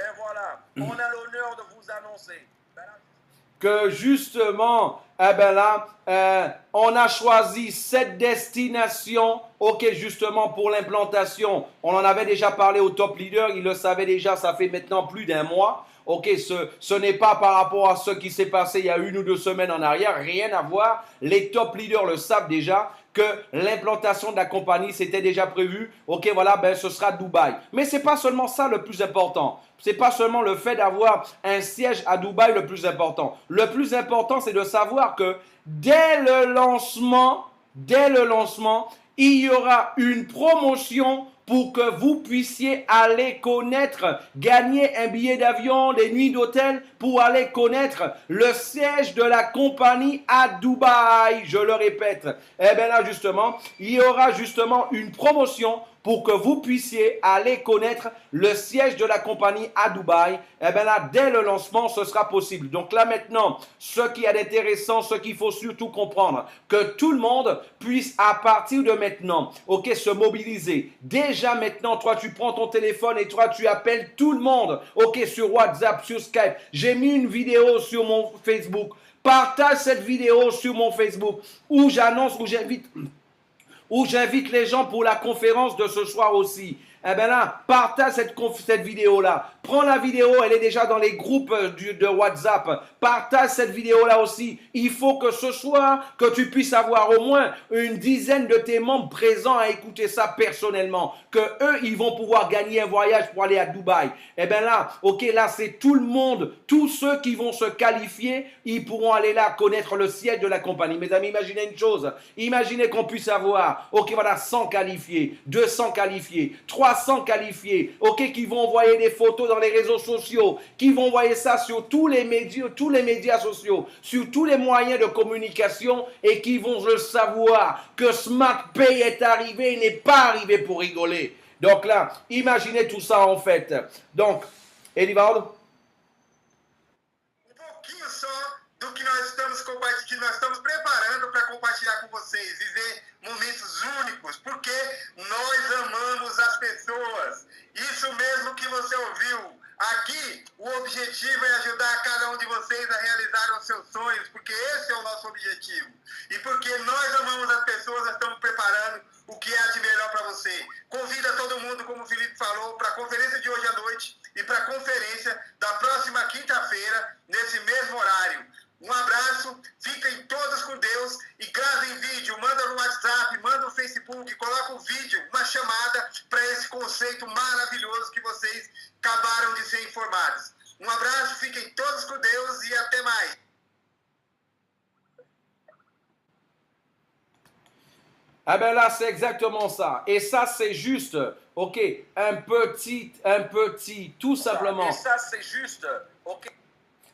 de vous annoncer.
Que justement, on a choisi cette destination, ok, justement pour l'implantation. On en avait déjà parlé au top leader, il le savait déjà, ça fait maintenant plus d'un mois. Ok, ce n'est pas par rapport à ce qui s'est passé il y a 1 ou 2 semaines en arrière, rien à voir. Les top leaders le savent déjà que l'implantation de la compagnie c'était déjà prévu. Ok, voilà, ben ce sera Dubaï. Mais c'est pas seulement ça le plus important. C'est pas seulement le fait d'avoir un siège à Dubaï le plus important. Le plus important, c'est de savoir que dès le lancement, il y aura une promotion pour que vous puissiez aller connaître, gagner un billet d'avion, des nuits d'hôtel pour aller connaître le siège de la compagnie à Dubaï. Je le répète. Eh bien là, justement, il y aura justement une promotion pour que vous puissiez aller connaître le siège de la compagnie à Dubaï. Eh bien là, dès le lancement, ce sera possible. Donc là maintenant, ce qui est intéressant, ce qu'il faut surtout comprendre, que tout le monde puisse à partir de maintenant, ok, se mobiliser. Déjà maintenant, toi tu prends ton téléphone et toi tu appelles tout le monde, ok, sur WhatsApp, sur Skype. J'ai mis une vidéo sur mon Facebook. Partage cette vidéo sur mon Facebook où j'annonce, où j'invite les gens pour la conférence de ce soir aussi. eh bien là, partage cette vidéo-là. Prends la vidéo, elle est déjà dans les groupes de WhatsApp. Partage cette vidéo-là aussi. Il faut que ce soir, que tu puisses avoir au moins une dizaine de tes membres présents à écouter ça personnellement. Que eux, ils vont pouvoir gagner un voyage pour aller à Dubaï. Eh bien là, ok, là, c'est tout le monde, tous ceux qui vont se qualifier, ils pourront aller là connaître le siège de la compagnie. Mes amis, imaginez une chose. Imaginez qu'on puisse avoir, ok, voilà, 100 qualifiés, 200 qualifiés, 300 qualifiés, ok, qui vont envoyer des photos dans les réseaux sociaux, qui vont envoyer ça sur tous les médias sociaux, sur tous les moyens de communication et qui vont le savoir que Smart Pay est arrivé, il n'est pas arrivé pour rigoler. Donc là, imaginez tout ça en fait. Donc, Edivaldo?
Pouquinho só do que nós estamos preparando para compartilhar com vocês, viver momentos únicos, porque nós amamos as pessoas. Isso mesmo que você ouviu. Aqui, o objetivo é ajudar cada um de vocês a realizar os seus sonhos, porque esse é o nosso objetivo. E porque nós amamos as pessoas, nós estamos preparando o que há de melhor para você. Convida todo mundo, como o Felipe falou, para a conferência de hoje à noite e para a conferência da próxima quinta-feira, nesse mesmo horário. Um abraço, fiquem todos com Deus e gravem vídeo, manda no WhatsApp, manda no Facebook, coloca um vídeo, uma chamada para esse conceito maravilhoso que vocês acabaram de ser informados. Um abraço, fiquem todos com Deus e até mais.
Ah ben là, c'est exactement ça. Et ça, c'est juste, ok, un petit, tout simplement.
Et ça, c'est juste, ok.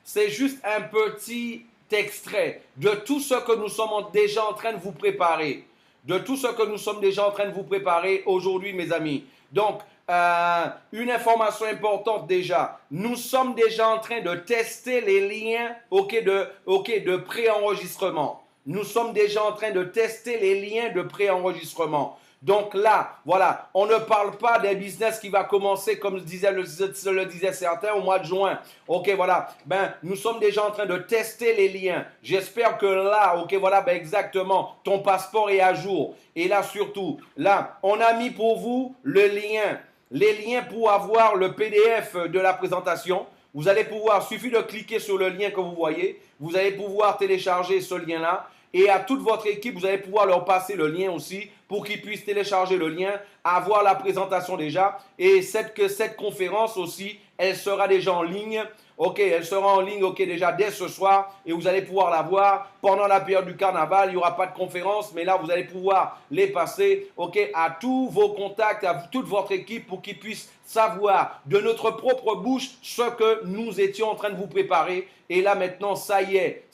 C'est juste un petit extrait de tout ce que nous sommes déjà en train de vous préparer. De tout ce que nous sommes déjà en train de vous préparer aujourd'hui, mes amis. Donc, une information importante déjà. Nous sommes déjà en train de tester les liens de préenregistrement. Nous sommes déjà en train de tester les liens de préenregistrement. Donc là, voilà, on ne parle pas d'un business qui va commencer, comme le disaient certains, au mois de juin. Ok, voilà, ben, nous sommes déjà en train de tester les liens. J'espère que là, ok, voilà, ben, exactement, ton passeport est à jour. Et là, surtout, là, on a mis pour vous le lien, les liens pour avoir le PDF de la présentation. Vous allez pouvoir, il suffit de cliquer sur le lien que vous voyez. Vous allez pouvoir télécharger ce lien-là. Et à toute votre équipe, vous allez pouvoir leur passer le lien aussi pour qu'ils puissent télécharger le lien, avoir la présentation déjà. Et cette conférence aussi, elle sera déjà en ligne. Ok, elle sera en ligne déjà dès ce soir et vous allez pouvoir la voir pendant la période du carnaval. Il n'y aura pas de conférence, mais là, vous allez pouvoir les passer à tous vos contacts, à toute votre équipe pour qu'ils puissent savoir de notre propre bouche ce que nous étions en train de vous préparer. Et là, maintenant, ça y est.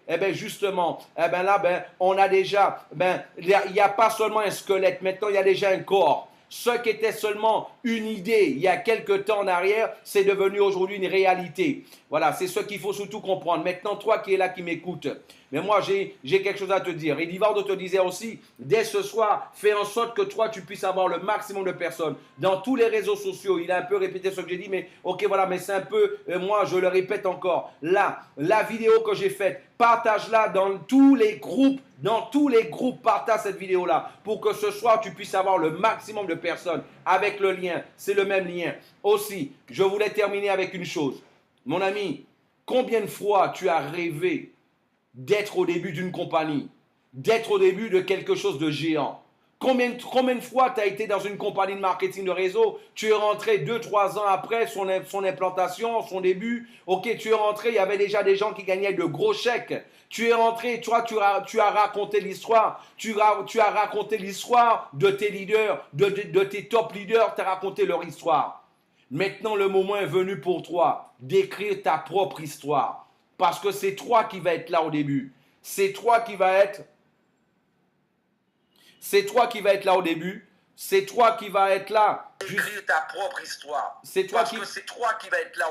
Eh bien, justement, eh bien là, ben, on a déjà, ben, il n'y a pas seulement un squelette. Maintenant, il y a déjà un corps. Ce qui était seulement une idée il y a quelques temps en arrière, c'est devenu aujourd'hui une réalité. Voilà, c'est ce qu'il faut surtout comprendre. Maintenant, toi qui es là, qui m'écoutes, mais moi, j'ai quelque chose à te dire. Edivaldo te disait aussi, dès ce soir, fais en sorte que toi, tu puisses avoir le maximum de personnes dans tous les réseaux sociaux. Il a un peu répété ce que j'ai dit, mais ok, voilà, mais c'est un peu, moi, je le répète encore. Là, la vidéo que j'ai faite, partage-la dans tous les groupes. Dans tous les groupes, partage cette vidéo-là pour que ce soir, tu puisses avoir le maximum de personnes avec le lien. C'est le même lien. Aussi, je voulais terminer avec une chose. Mon ami, combien de fois tu as rêvé d'être au début d'une compagnie, d'être au début de quelque chose de géant? Combien de fois tu as été dans une compagnie de marketing de réseau? Tu es rentré 2-3 ans après son implantation, son début. Ok, tu es rentré, il y avait déjà des gens qui gagnaient de gros chèques. Tu es rentré, toi, tu as raconté l'histoire. Tu as raconté l'histoire de tes leaders, de tes top leaders. Tu as raconté leur histoire. Maintenant, le moment est venu pour toi d'écrire ta propre histoire. Parce que c'est toi qui vas être là au début. C'est toi qui vas être là au début. C'est toi qui vas être là.
Écrire ta propre histoire.
C'est toi
qui va être là.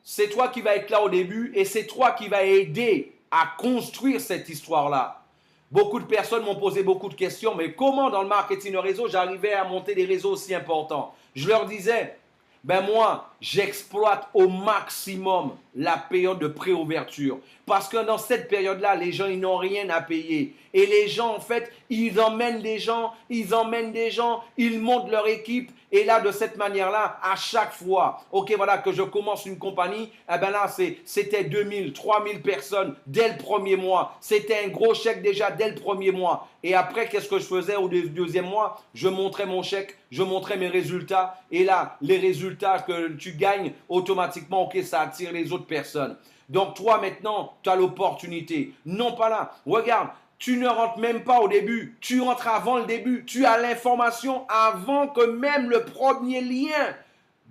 C'est toi qui vas être là au début et c'est toi qui vas aider à construire cette histoire-là. Beaucoup de personnes m'ont posé beaucoup de questions, mais comment dans le marketing de réseau, j'arrivais à monter des réseaux aussi importants? Je leur disais, ben moi, j'exploite au maximum la période de préouverture. Parce que dans cette période-là, les gens, ils n'ont rien à payer. Et les gens, en fait, ils emmènent des gens, ils montent leur équipe. Et là, de cette manière-là, à chaque fois, ok, voilà, que je commence une compagnie, eh ben là, c'était 2000, 3000 personnes dès le premier mois. C'était un gros chèque déjà dès le premier mois. Et après, qu'est-ce que je faisais au deuxième mois? Je montrais mon chèque, je montrais mes résultats. Et là, les résultats que tu gagnes, automatiquement, ok, ça attire les autres personnes. Donc toi maintenant, tu as l'opportunité. Non pas là. Regarde, tu ne rentres même pas au début. Tu rentres avant le début. Tu as l'information avant que même le premier lien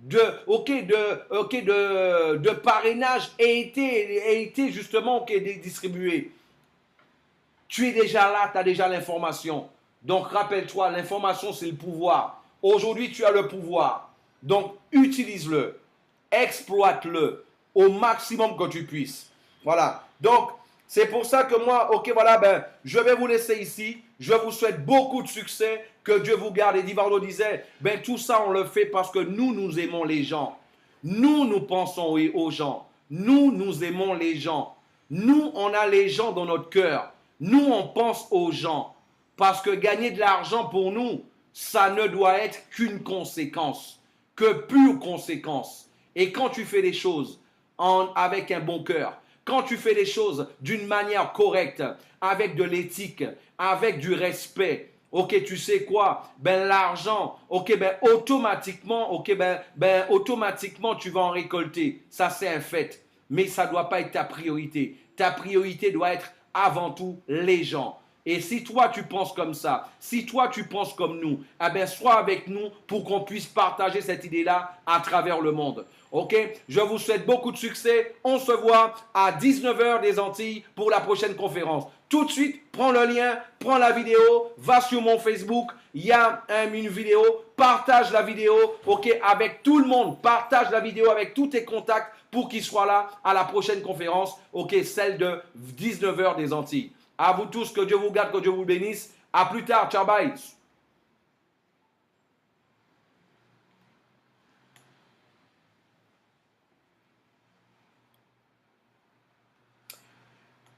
de parrainage ait été justement distribué. Tu es déjà là, tu as déjà l'information. Donc rappelle-toi, l'information c'est le pouvoir. Aujourd'hui, tu as le pouvoir. Donc utilise-le, exploite-le au maximum que tu puisses. Voilà. Donc, c'est pour ça que moi, ok, voilà, ben, je vais vous laisser ici. Je vous souhaite beaucoup de succès. Que Dieu vous garde. Et Divardo disait, ben, tout ça, on le fait parce que nous aimons les gens. Nous pensons aux gens. Nous aimons les gens. Nous, on a les gens dans notre cœur. Nous, on pense aux gens. Parce que gagner de l'argent pour nous, ça ne doit être qu'une conséquence. Que pure conséquence. Et quand tu fais les choses avec un bon cœur, quand tu fais les choses d'une manière correcte, avec de l'éthique, avec du respect, ok, tu sais quoi? Ben l'argent, ok, ben automatiquement, automatiquement tu vas en récolter. Ça c'est un fait. Mais ça ne doit pas être ta priorité. Ta priorité doit être avant tout les gens. Et si toi tu penses comme ça, si toi tu penses comme nous, eh bien sois avec nous pour qu'on puisse partager cette idée-là à travers le monde. Ok? Je vous souhaite beaucoup de succès. On se voit à 19h des Antilles pour la prochaine conférence. Tout de suite, prends le lien, prends la vidéo, va sur mon Facebook, il y a une vidéo, partage la vidéo, ok, avec tout le monde, partage la vidéo avec tous tes contacts pour qu'ils soient là à la prochaine conférence, ok, celle de 19h des Antilles. À vous tous, que Dieu vous garde, que Dieu vous bénisse. À plus tard, ciao, bye.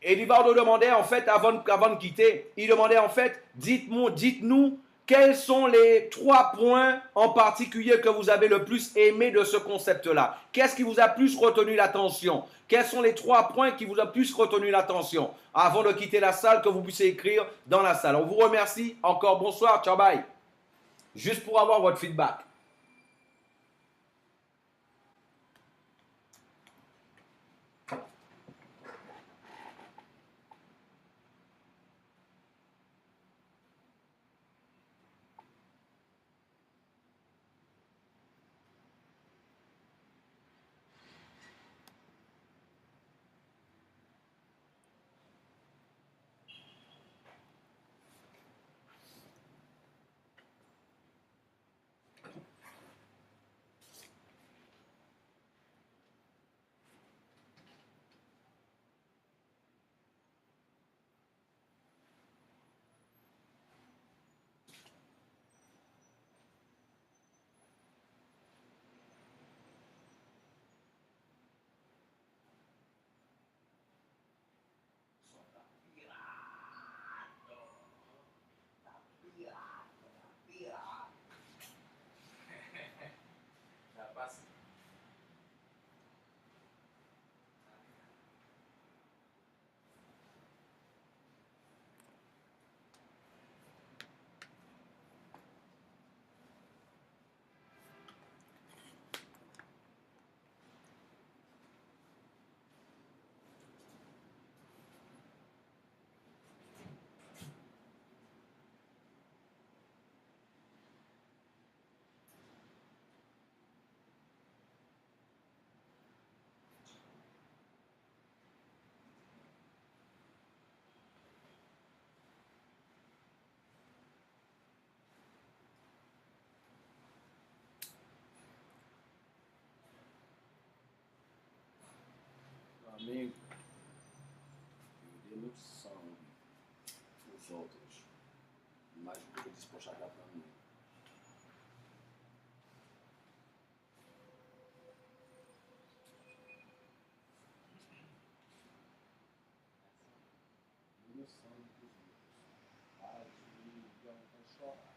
Et Livardo demandait en fait, avant de quitter, il demandait en fait, dites-nous quels sont les 3 points en particulier que vous avez le plus aimé de ce concept-là. Qu'est-ce qui vous a plus retenu l'attention? Quels sont les 3 points qui vous a plus retenu l'attention? Avant de quitter la salle, que vous puissiez écrire dans la salle. On vous remercie. Encore bonsoir, ciao, bye. Juste pour avoir votre feedback. Amigo, eu dei noção dos outros, mas o que eu disse para chegar para mim.
sangue dos outros. Para de vontade de chorar.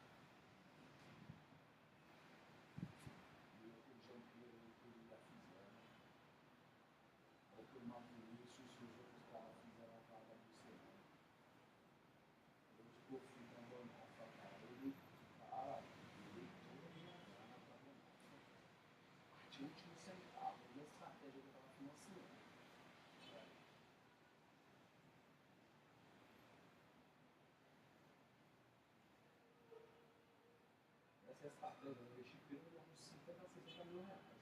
E eu já fizeram. Ou que o Marco Vinícius e os outros caras fizeram a vaga do Senhor. Eu ficou ficando nossa, cara. Ele toda a minha grana para nossa. Tinha um último centavo. E a estratégia que eu estava financiando. Essa estratégia eu investi pelo menos 50 a 60 mil reais.